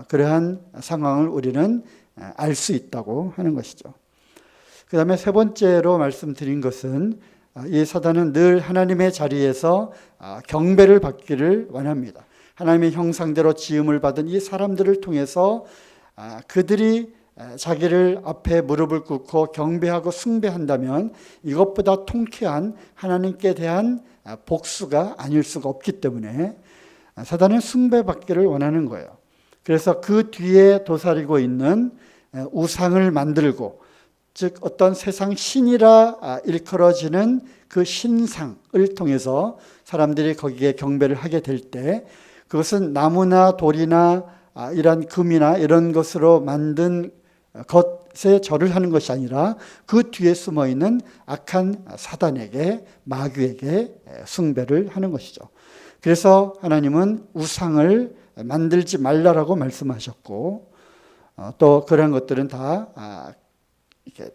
그러한 상황을 우리는 알 수 있다고 하는 것이죠. 그 다음에 세 번째로 말씀드린 것은 이 사단은 늘 하나님의 자리에서 경배를 받기를 원합니다. 하나님의 형상대로 지음을 받은 이 사람들을 통해서 그들이 자기를 앞에 무릎을 꿇고 경배하고 숭배한다면 이것보다 통쾌한 하나님께 대한 복수가 아닐 수가 없기 때문에 사단은 숭배받기를 원하는 거예요. 그래서 그 뒤에 도사리고 있는 우상을 만들고, 즉 어떤 세상 신이라 일컬어지는 그 신상을 통해서 사람들이 거기에 경배를 하게 될 때 그것은 나무나 돌이나 이런 금이나 이런 것으로 만든 것에 절을 하는 것이 아니라 그 뒤에 숨어 있는 악한 사단에게, 마귀에게 숭배를 하는 것이죠. 그래서 하나님은 우상을 만들지 말라라고 말씀하셨고, 또 그런 것들은 다 이렇게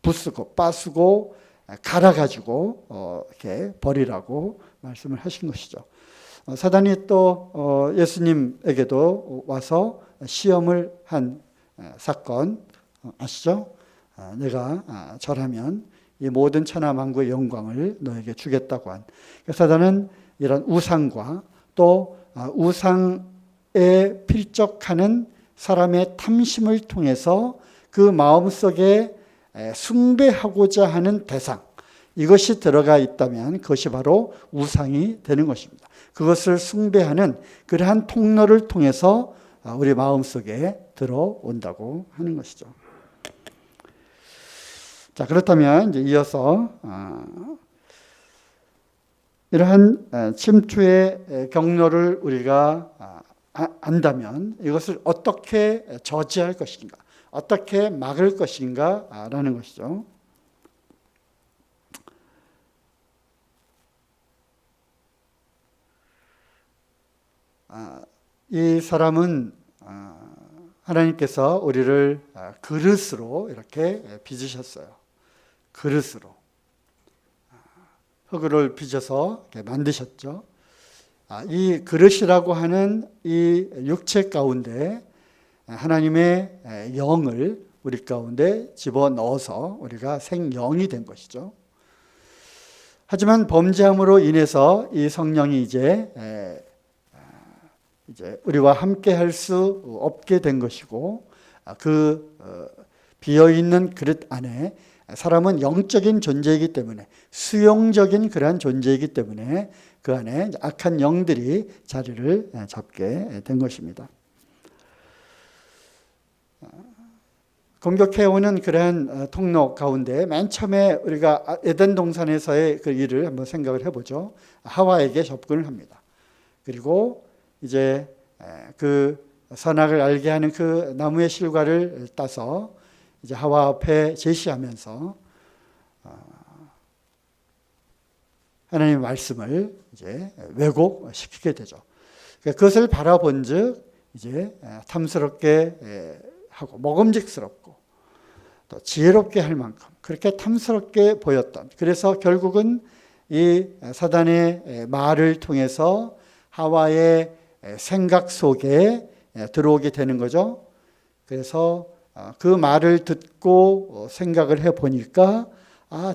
부수고 빠수고 갈아가지고 이렇게 버리라고 말씀을 하신 것이죠. 사단이 또 예수님에게도 와서 시험을 한 사건 아시죠? 내가 절하면 이 모든 천하 만국의 영광을 너에게 주겠다고 한. 사단은 이런 우상과 또 우상에 필적하는 사람의 탐심을 통해서 그 마음속에 숭배하고자 하는 대상, 이것이 들어가 있다면 그것이 바로 우상이 되는 것입니다. 그것을 숭배하는 그러한 통로를 통해서 우리 마음속에 들어온다고 하는 것이죠. 자, 그렇다면 이제 이어서 이러한 침투의 경로를 우리가 안다면 이것을 어떻게 저지할 것인가, 어떻게 막을 것인가 라는 것이죠. 이 사람은 하나님께서 우리를 그릇으로 이렇게 빚으셨어요. 그릇으로. 흙을 빚어서 만드셨죠. 이 그릇이라고 하는 이 육체 가운데 하나님의 영을 우리 가운데 집어넣어서 우리가 생영이 된 것이죠. 하지만 범죄함으로 인해서 이 성령이 이제 우리와 함께 할 수 없게 된 것이고, 그 비어있는 그릇 안에 사람은 영적인 존재이기 때문에, 수용적인 그러한 존재이기 때문에 그 안에 악한 영들이 자리를 잡게 된 것입니다. 공격해오는 그러한 통로 가운데 맨 처음에 우리가 에덴 동산에서의 그 일을 한번 생각을 해보죠. 하와에게 접근을 합니다. 그리고 이제 그 선악을 알게 하는 그 나무의 실과를 따서 이제 하와 앞에 제시하면서 하나님의 말씀을 이제 왜곡시키게 되죠. 그것을 바라본즉 이제 탐스럽게 하고 먹음직스럽고 또 지혜롭게 할 만큼 그렇게 탐스럽게 보였던, 그래서 결국은 이 사단의 말을 통해서 하와의 생각 속에 들어오게 되는 거죠. 그래서 그 말을 듣고 생각을 해보니까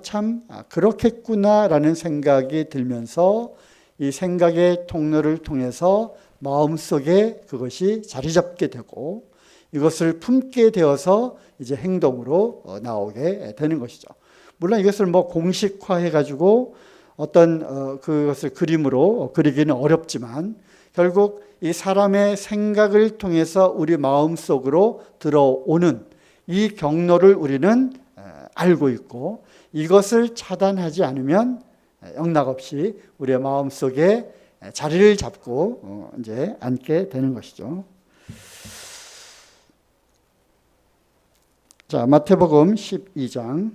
참 그렇겠구나라는 생각이 들면서 이 생각의 통로를 통해서 마음속에 그것이 자리 잡게 되고 이것을 품게 되어서 이제 행동으로 나오게 되는 것이죠. 물론 이것을 뭐 공식화해 가지고 어떤 그것을 그림으로 그리기는 어렵지만 결국 이 사람의 생각을 통해서 우리 마음 속으로 들어오는 이 경로를 우리는 알고 있고 이것을 차단하지 않으면 영락없이 우리의 마음 속에 자리를 잡고 이제 앉게 되는 것이죠. 자, 마태복음 12장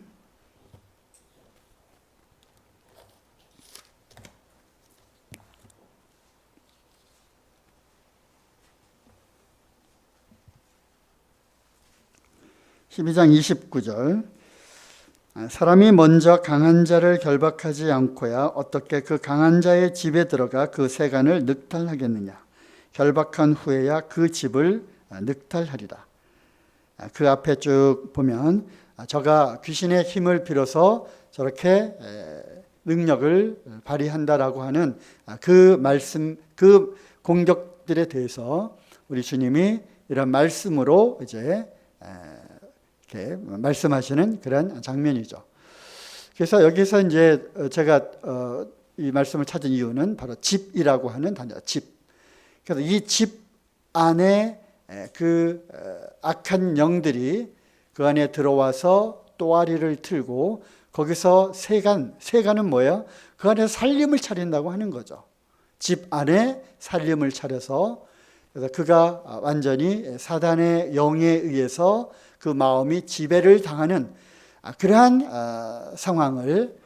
12장 29절 사람이 먼저 강한 자를 결박하지 않고야 어떻게 그 강한 자의 집에 들어가 그 세간을 늑탈하겠느냐. 결박한 후에야 그 집을 늑탈하리라. 그 앞에 쭉 보면 저가 귀신의 힘을 빌어서 저렇게 능력을 발휘한다라고 하는 그 말씀, 그 공격들에 대해서 우리 주님이 이런 말씀으로 이제 이렇게 말씀하시는 그런 장면이죠. 그래서 여기서 이제 제가 이 말씀을 찾은 이유는 바로 집이라고 하는 단어, 집. 그래서 이 집 안에 그 악한 영들이 그 안에 들어와서 또아리를 틀고 거기서 세간은 뭐예요? 그 안에 살림을 차린다고 하는 거죠. 집 안에 살림을 차려서 그래서 그가 완전히 사단의 영에 의해서 그 마음이 지배를 당하는 그러한 상황을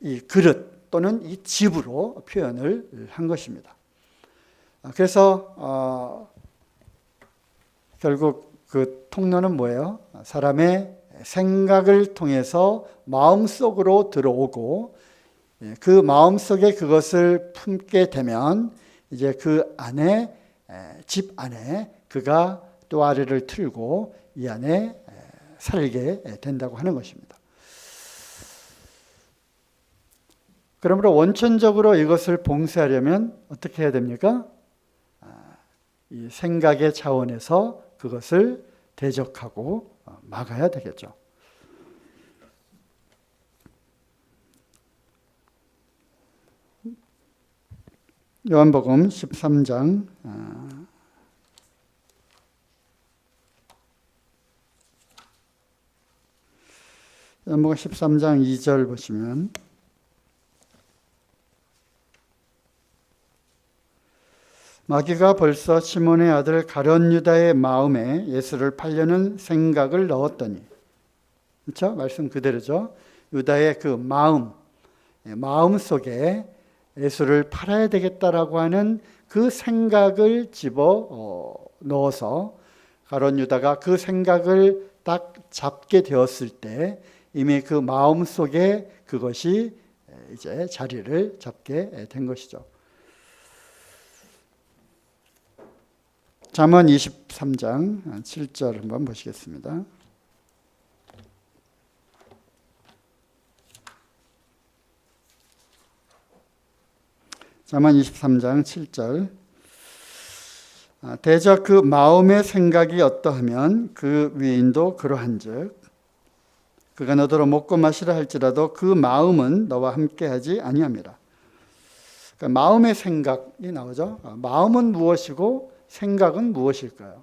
이 그릇 또는 이 집으로 표현을 한 것입니다. 그래서 결국 그 통로는 뭐예요? 사람의 생각을 통해서 마음속으로 들어오고 그 마음속에 그것을 품게 되면 이제 그 안에 집 안에 그가 또아리를 틀고 이 안에 살게 된다고 하는 것입니다. 그러므로 원천적으로 이것을 봉쇄하려면 어떻게 해야 됩니까? 이 생각의 차원에서 그것을 대적하고 막아야 되겠죠. 요한복음 13장 요한복음 13장 2절 보시면 마귀가 벌써 시몬의 아들 가룟 유다의 마음에 예수를 팔려는 생각을 넣었더니, 그렇죠? 말씀 그대로죠. 유다의 그 마음 속에 예수를 팔아야 되겠다라고 하는 그 생각을 집어 넣어서 가룟 유다가 그 생각을 딱 잡게 되었을 때 이미 그 마음 속에 그것이 이제 자리를 잡게 된 것이죠. 잠언 23장 7절 한번 보시겠습니다. 잠언 23장 7절 대저 그 마음의 생각이 어떠하면 그 위인도 그러한즉 그가 너더러 먹고 마시라 할지라도 그 마음은 너와 함께하지 아니함이라. 그러니까 마음의 생각이 나오죠. 마음은 무엇이고 생각은 무엇일까요?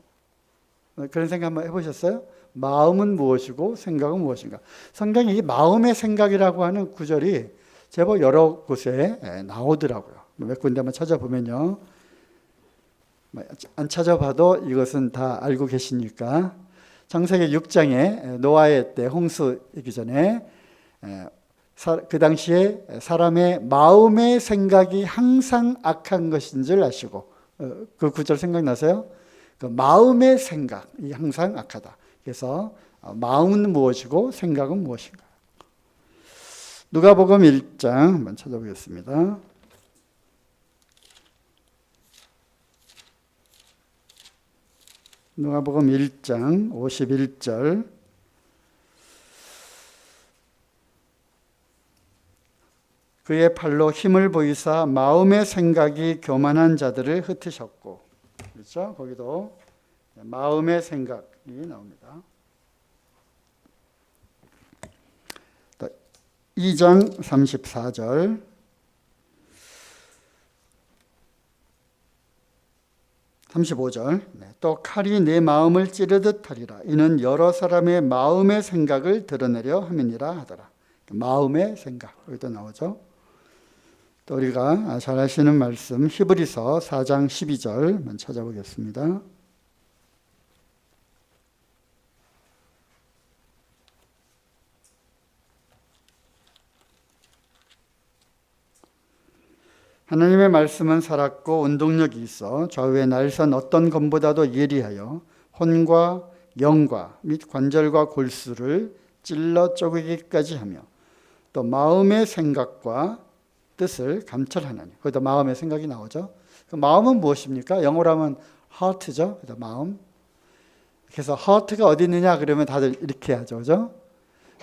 그런 생각 한번 해보셨어요? 마음은 무엇이고 생각은 무엇인가? 성경에 이 마음의 생각이라고 하는 구절이 제법 여러 곳에 나오더라고요. 몇 군데 한번 찾아보면요. 안 찾아봐도 이것은 다 알고 계시니까 창세기 6장에 노아의 때 홍수이기 전에 그 당시에 사람의 마음의 생각이 항상 악한 것인 줄 아시고 그 구절 생각나세요? 그 마음의 생각이 항상 악하다. 그래서 마음은 무엇이고 생각은 무엇인가? 누가복음 1장 한번 찾아보겠습니다. 누가복음 1장 51절 그의 팔로 힘을 보이사 마음의 생각이 교만한 자들을 흩으셨고. 그렇죠? 거기도 마음의 생각이 나옵니다. 2장 34절. 35절. 또 칼이 내 마음을 찌르듯 하리라. 이는 여러 사람의 마음의 생각을 드러내려 함이니라 하더라. 마음의 생각. 여기도 나오죠. 또 우리가 잘 아시는 말씀 히브리서 4장 12절 한번 찾아보겠습니다. 하나님의 말씀은 살았고 운동력이 있어 좌우의 날선 어떤 검보다도 예리하여 혼과 영과 및 관절과 골수를 찔러 쪼개기까지 하며 또 마음의 생각과 뜻을 감찰하나니. 거기다 마음의 생각이 나오죠. 그 마음은 무엇입니까? 영어로 하면 heart죠. 그래서 마음. 그래서 heart가 어디 있느냐 그러면 다들 이렇게 하죠. 그죠?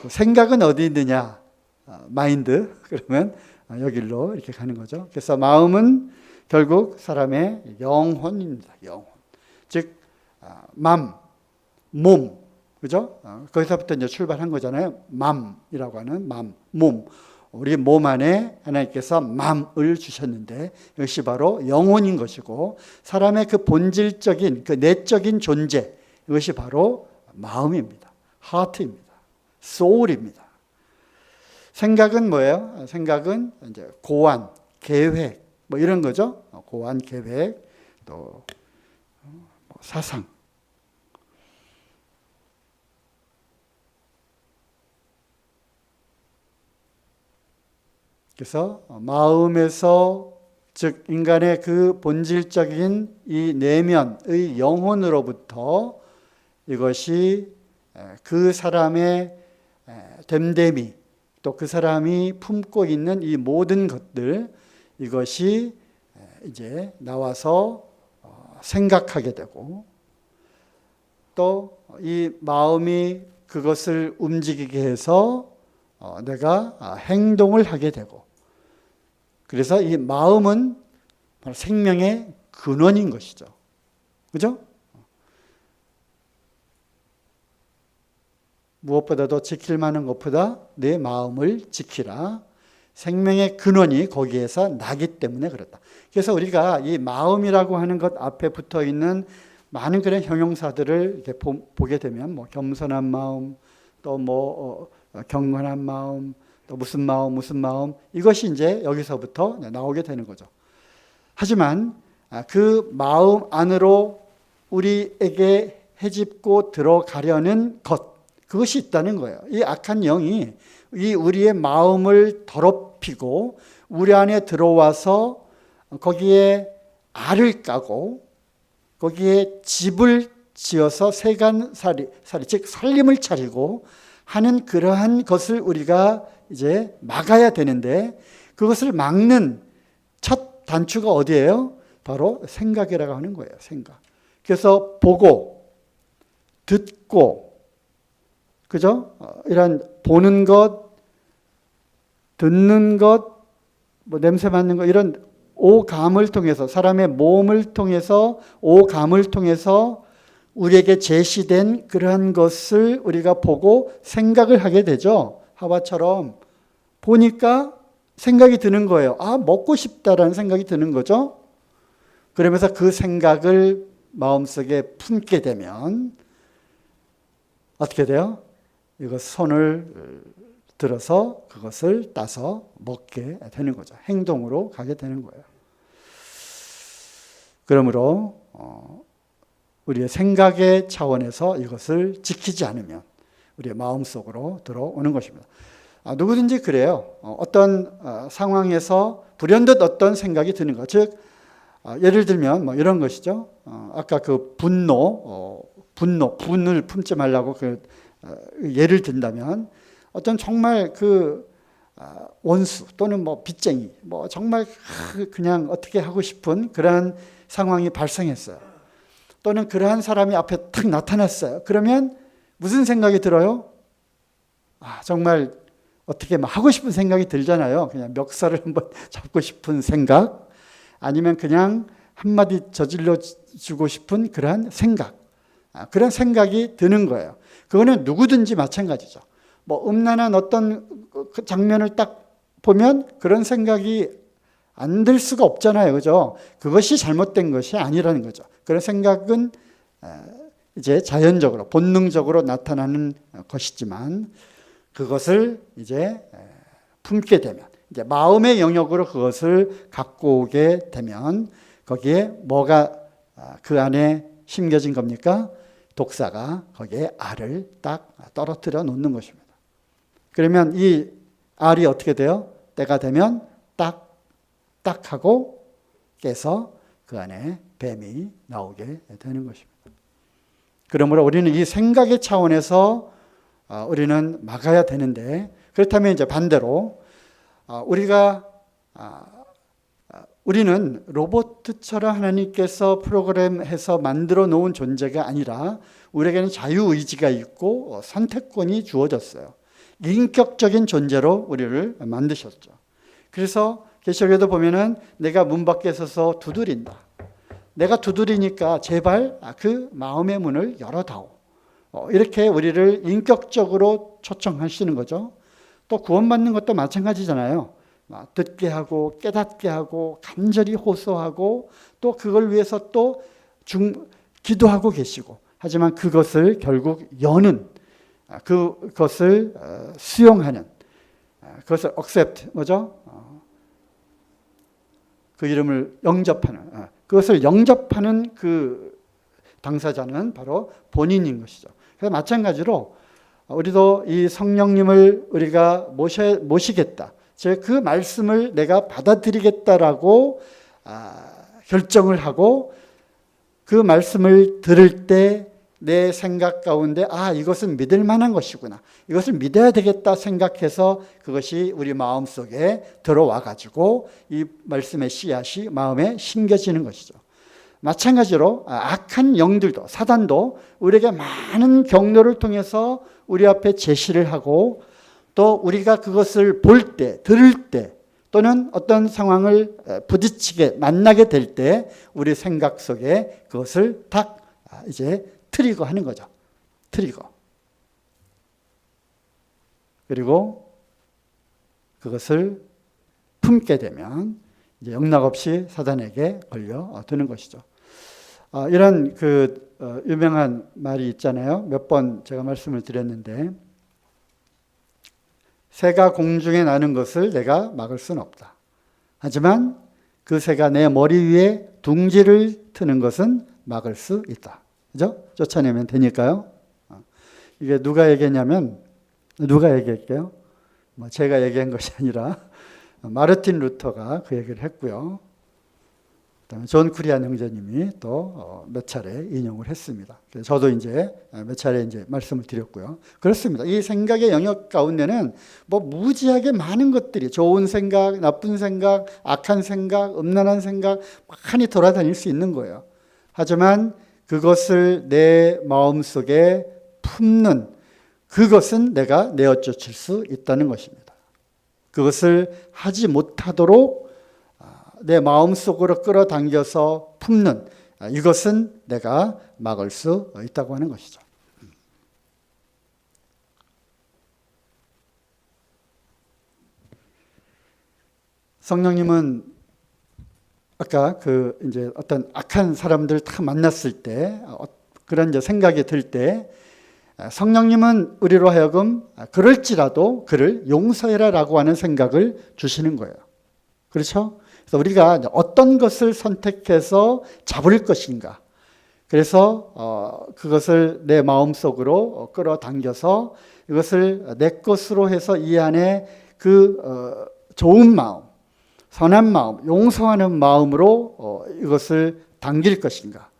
생각은 어디 있느냐? 마인드. 그러면 여기로 이렇게 가는 거죠. 그래서 마음은 결국 사람의 영혼입니다. 영혼. 즉 맘, 몸. 그죠? 거기서부터 이제 출발한 거잖아요. 맘이라고 하는 맘, 몸. 우리 몸 안에 하나님께서 맘을 주셨는데 이것이 바로 영혼인 것이고 사람의 그 본질적인 그 내적인 존재 이것이 바로 마음입니다. 하트입니다. 소울입니다. 생각은 뭐예요? 생각은 이제 고안, 계획 뭐 이런 거죠. 고안, 계획, 또 사상. 그래서 마음에서 즉 인간의 그 본질적인 이 내면의 영혼으로부터 이것이 그 사람의 됨됨이 또 그 사람이 품고 있는 이 모든 것들 이것이 이제 나와서 생각하게 되고 또 이 마음이 그것을 움직이게 해서 내가 행동을 하게 되고 그래서 이 마음은 바로 생명의 근원인 것이죠. 그죠? 무엇보다도 지킬 만한 것보다 내 마음을 지키라. 생명의 근원이 거기에서 나기 때문에 그렇다. 그래서 우리가 이 마음이라고 하는 것 앞에 붙어 있는 많은 그런 형용사들을 이렇게 보게 되면 뭐 겸손한 마음, 또 뭐 경건한 마음, 또 무슨 마음 이것이 이제 여기서부터 나오게 되는 거죠. 하지만 그 마음 안으로 우리에게 헤집고 들어가려는 것 그것이 있다는 거예요. 이 악한 영이 이 우리의 마음을 더럽히고 우리 안에 들어와서 거기에 알을 까고 거기에 집을 지어서 세간살이 즉 살림을 차리고 하는 그러한 것을 우리가 이제 막아야 되는데 그것을 막는 첫 단추가 어디예요? 바로 생각이라고 하는 거예요. 생각. 그래서 보고 듣고 그죠? 이런 보는 것, 듣는 것, 뭐 냄새 맡는 것 이런 오감을 통해서 사람의 몸을 통해서 오감을 통해서 우리에게 제시된 그러한 것을 우리가 보고 생각을 하게 되죠. 하와처럼 보니까 생각이 드는 거예요. 아, 먹고 싶다라는 생각이 드는 거죠. 그러면서 그 생각을 마음속에 품게 되면 어떻게 돼요? 이거 손을 들어서 그것을 따서 먹게 되는 거죠. 행동으로 가게 되는 거예요. 그러므로 우리의 생각의 차원에서 이것을 지키지 않으면 우리의 마음속으로 들어오는 것입니다. 누구든지 그래요. 어떤 상황에서 불현듯 어떤 생각이 드는 것. 즉 예를 들면 뭐 이런 것이죠. 아까 그 분을 품지 말라고 예를 든다면 어떤 정말 그 원수 또는 뭐 빚쟁이 뭐 정말 그냥 어떻게 하고 싶은 그러한 상황이 발생했어요. 또는 그러한 사람이 앞에 탁 나타났어요. 그러면 무슨 생각이 들어요? 정말 어떻게 막 하고 싶은 생각이 들잖아요. 그냥 멱살을 한번 잡고 싶은 생각, 아니면 그냥 한마디 저질러 주고 싶은 그러한 생각, 그런 생각이 드는 거예요. 그거는 누구든지 마찬가지죠. 뭐 음란한 어떤 그 장면을 딱 보면 그런 생각이 안 들 수가 없잖아요. 그죠? 그것이 잘못된 것이 아니라는 거죠. 그런 생각은 이제 자연적으로, 본능적으로 나타나는 것이지만 그것을 이제 품게 되면, 이제 마음의 영역으로 그것을 갖고 오게 되면 거기에 뭐가 그 안에 심겨진 겁니까? 독사가 거기에 알을 딱 떨어뜨려 놓는 것입니다. 그러면 이 알이 어떻게 돼요? 때가 되면 딱 하고 깨서 그 안에 뱀이 나오게 되는 것입니다. 그러므로 우리는 이 생각의 차원에서 우리는 막아야 되는데, 그렇다면 이제 반대로 우리는 로봇처럼 하나님께서 프로그램해서 만들어 놓은 존재가 아니라 우리에게는 자유의지가 있고 선택권이 주어졌어요. 인격적인 존재로 우리를 만드셨죠. 그래서 계시록에도 보면은 내가 문 밖에 서서 두드린다. 내가 두드리니까 제발 그 마음의 문을 열어다오. 이렇게 우리를 인격적으로 초청하시는 거죠. 또 구원받는 것도 마찬가지잖아요. 듣게 하고 깨닫게 하고 간절히 호소하고 또 그걸 위해서 또 기도하고 계시고, 하지만 그것을 결국 여는, 그것을 수용하는, 그것을 accept, 뭐죠? 그 이름을 영접하는, 그것을 영접하는 그 당사자는 바로 본인인 것이죠. 그래서 마찬가지로 우리도 이 성령님을 우리가 모시겠다, 즉 그 말씀을 내가 받아들이겠다라고 결정을 하고 그 말씀을 들을 때 내 생각 가운데 이것은 믿을 만한 것이구나, 이것을 믿어야 되겠다 생각해서 그것이 우리 마음속에 들어와 가지고 이 말씀의 씨앗이 마음에 심겨지는 것이죠. 마찬가지로 악한 영들도, 사단도 우리에게 많은 경로를 통해서 우리 앞에 제시를 하고, 또 우리가 그것을 볼 때, 들을 때, 또는 어떤 상황을 부딪히게 만나게 될 때 우리 생각 속에 그것을 딱 이제 트리거 하는 거죠. 트리거. 그리고 그것을 품게 되면 이제 영락없이 사단에게 걸려드는 것이죠. 이런 유명한 말이 있잖아요. 몇 번 제가 말씀을 드렸는데, 새가 공중에 나는 것을 내가 막을 수는 없다. 하지만 그 새가 내 머리 위에 둥지를 트는 것은 막을 수 있다. 그죠? 쫓아내면 되니까요. 이게 누가 얘기했냐면, 누가 얘기할게요? 제가 얘기한 것이 아니라 마르틴 루터가 그 얘기를 했고요. 그다음에 존 쿠리안 형제님이 또 몇 차례 인용을 했습니다. 그래서 저도 이제 몇 차례 이제 말씀을 드렸고요. 그렇습니다. 이 생각의 영역 가운데는 무지하게 많은 것들이, 좋은 생각, 나쁜 생각, 악한 생각, 음란한 생각 많이 돌아다닐 수 있는 거예요. 하지만 그것을 내 마음속에 품는, 그것은 내가 내어쫓을 수 있다는 것입니다. 그것을 하지 못하도록 내 마음속으로 끌어당겨서 품는, 이것은 내가 막을 수 있다고 하는 것이죠. 성령님은 아까 이제 어떤 악한 사람들 다 만났을 때, 그런 이제 생각이 들 때, 성령님은 우리로 하여금 그럴지라도 그를 용서해라라고 하는 생각을 주시는 거예요. 그렇죠? 그래서 우리가 어떤 것을 선택해서 잡을 것인가, 그래서 그것을 내 마음속으로 끌어당겨서 이것을 내 것으로 해서 이 안에 좋은 마음, 선한 마음, 용서하는 마음으로 이것을 당길 것인가,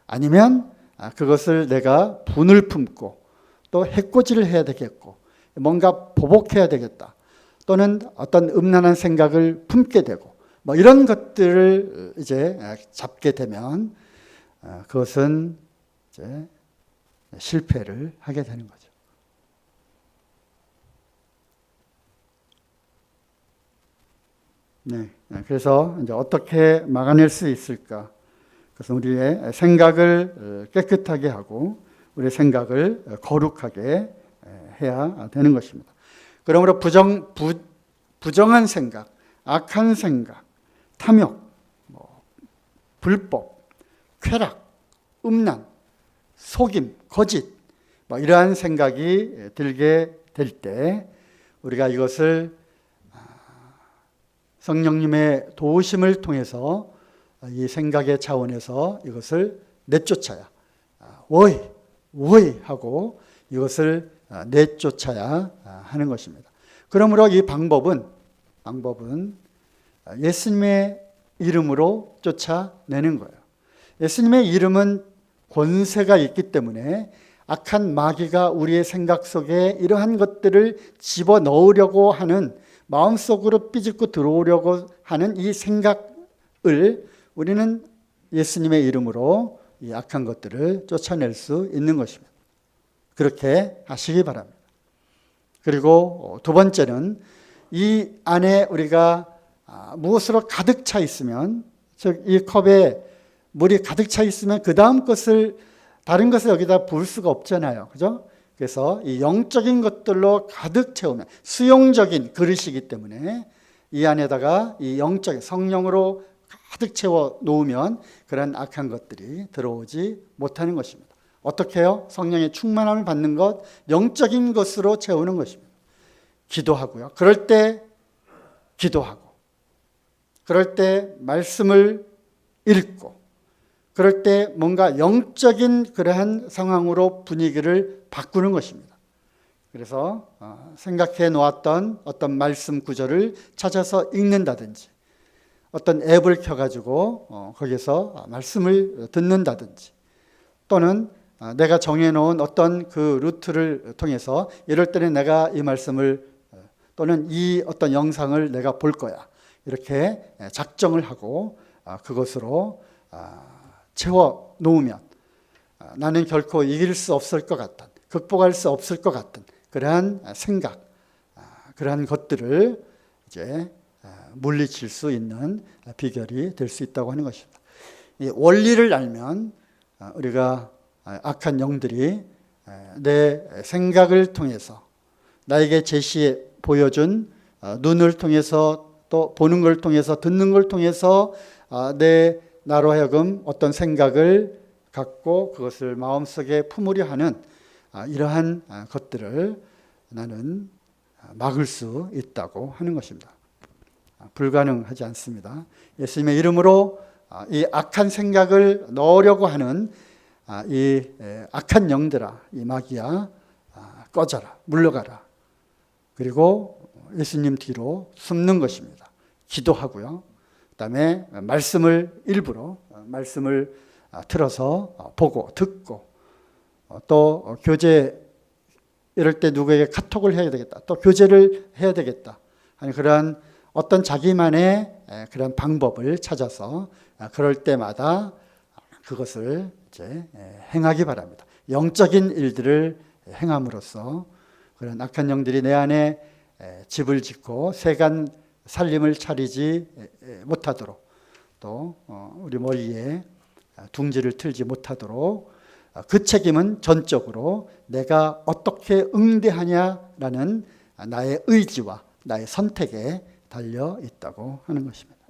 아니면 그것을 내가 분을 품고 또 해코지를 해야 되겠고 뭔가 보복해야 되겠다, 또는 어떤 음란한 생각을 품게 되고 이런 것들을 이제 잡게 되면 그것은 이제 실패를 하게 되는 거죠. 네. 그래서 이제 어떻게 막아낼 수 있을까? 그래서 우리의 생각을 깨끗하게 하고 우리의 생각을 거룩하게 해야 되는 것입니다. 그러므로 부정한 생각, 악한 생각, 탐욕, 불법, 쾌락, 음란, 속임, 거짓 이러한 생각이 들게 될 때 우리가 이것을 성령님의 도우심을 통해서 이 생각의 차원에서 이것을 내쫓아야 워이 하고 이것을 내쫓아야 하는 것입니다. 그러므로 이 방법은 예수님의 이름으로 쫓아내는 거예요. 예수님의 이름은 권세가 있기 때문에 악한 마귀가 우리의 생각 속에 이러한 것들을 집어넣으려고 하는 마음속으로 삐집고 들어오려고 하는 이 생각을 우리는 예수님의 이름으로 이 악한 것들을 쫓아낼 수 있는 것입니다. 그렇게 하시기 바랍니다. 그리고 두 번째는 이 안에 우리가 무엇으로 가득 차 있으면, 즉 이 컵에 물이 가득 차 있으면 그 다음 것을 다른 것을 여기다 부을 수가 없잖아요. 그죠? 그래서 이 영적인 것들로 가득 채우면 수용적인 그릇이기 때문에 이 안에다가 이 영적인 성령으로 가득 채워 놓으면 그런 악한 것들이 들어오지 못하는 것입니다. 어떻게 해요? 성령의 충만함을 받는 것, 영적인 것으로 채우는 것입니다. 기도하고요. 그럴 때 기도하고, 그럴 때 말씀을 읽고, 그럴 때 뭔가 영적인 그러한 상황으로 분위기를 바꾸는 것입니다. 그래서 생각해 놓았던 어떤 말씀 구절을 찾아서 읽는다든지, 어떤 앱을 켜가지고 거기서 말씀을 듣는다든지, 또는 내가 정해놓은 어떤 그 루트를 통해서 이럴 때는 내가 이 말씀을 또는 이 어떤 영상을 내가 볼 거야, 이렇게 작정을 하고 그것으로 채워 놓으면 나는 결코 이길 수 없을 것 같은, 극복할 수 없을 것 같은 그러한 생각, 그러한 것들을 이제 물리칠 수 있는 비결이 될 수 있다고 하는 것입니다. 이 원리를 알면 우리가 악한 영들이 내 생각을 통해서 나에게 제시해 보여준 눈을 통해서, 또 보는 걸 통해서, 듣는 걸 통해서 나로 하여금 어떤 생각을 갖고 그것을 마음속에 품으려 하는 이러한 것들을 나는 막을 수 있다고 하는 것입니다. 불가능하지 않습니다. 예수님의 이름으로 이 악한 생각을 넣으려고 하는 이 악한 영들아, 이 마귀야, 꺼져라, 물러가라. 그리고 예수님 뒤로 숨는 것입니다. 기도하고요. 그다음에 말씀을 일부러 말씀을 틀어서 보고 듣고, 또 교제, 이럴 때 누구에게 카톡을 해야 되겠다, 또 교제를 해야 되겠다 하는 그러한 어떤 자기만의 그런 방법을 찾아서 그럴 때마다 그것을 이제 행하기 바랍니다. 영적인 일들을 행함으로써 그런 악한 영들이 내 안에 집을 짓고 세간 살림을 차리지 못하도록, 또 우리 머리에 둥지를 틀지 못하도록 그 책임은 전적으로 내가 어떻게 응대하냐라는 나의 의지와 나의 선택에 달려 있다고 하는 것입니다.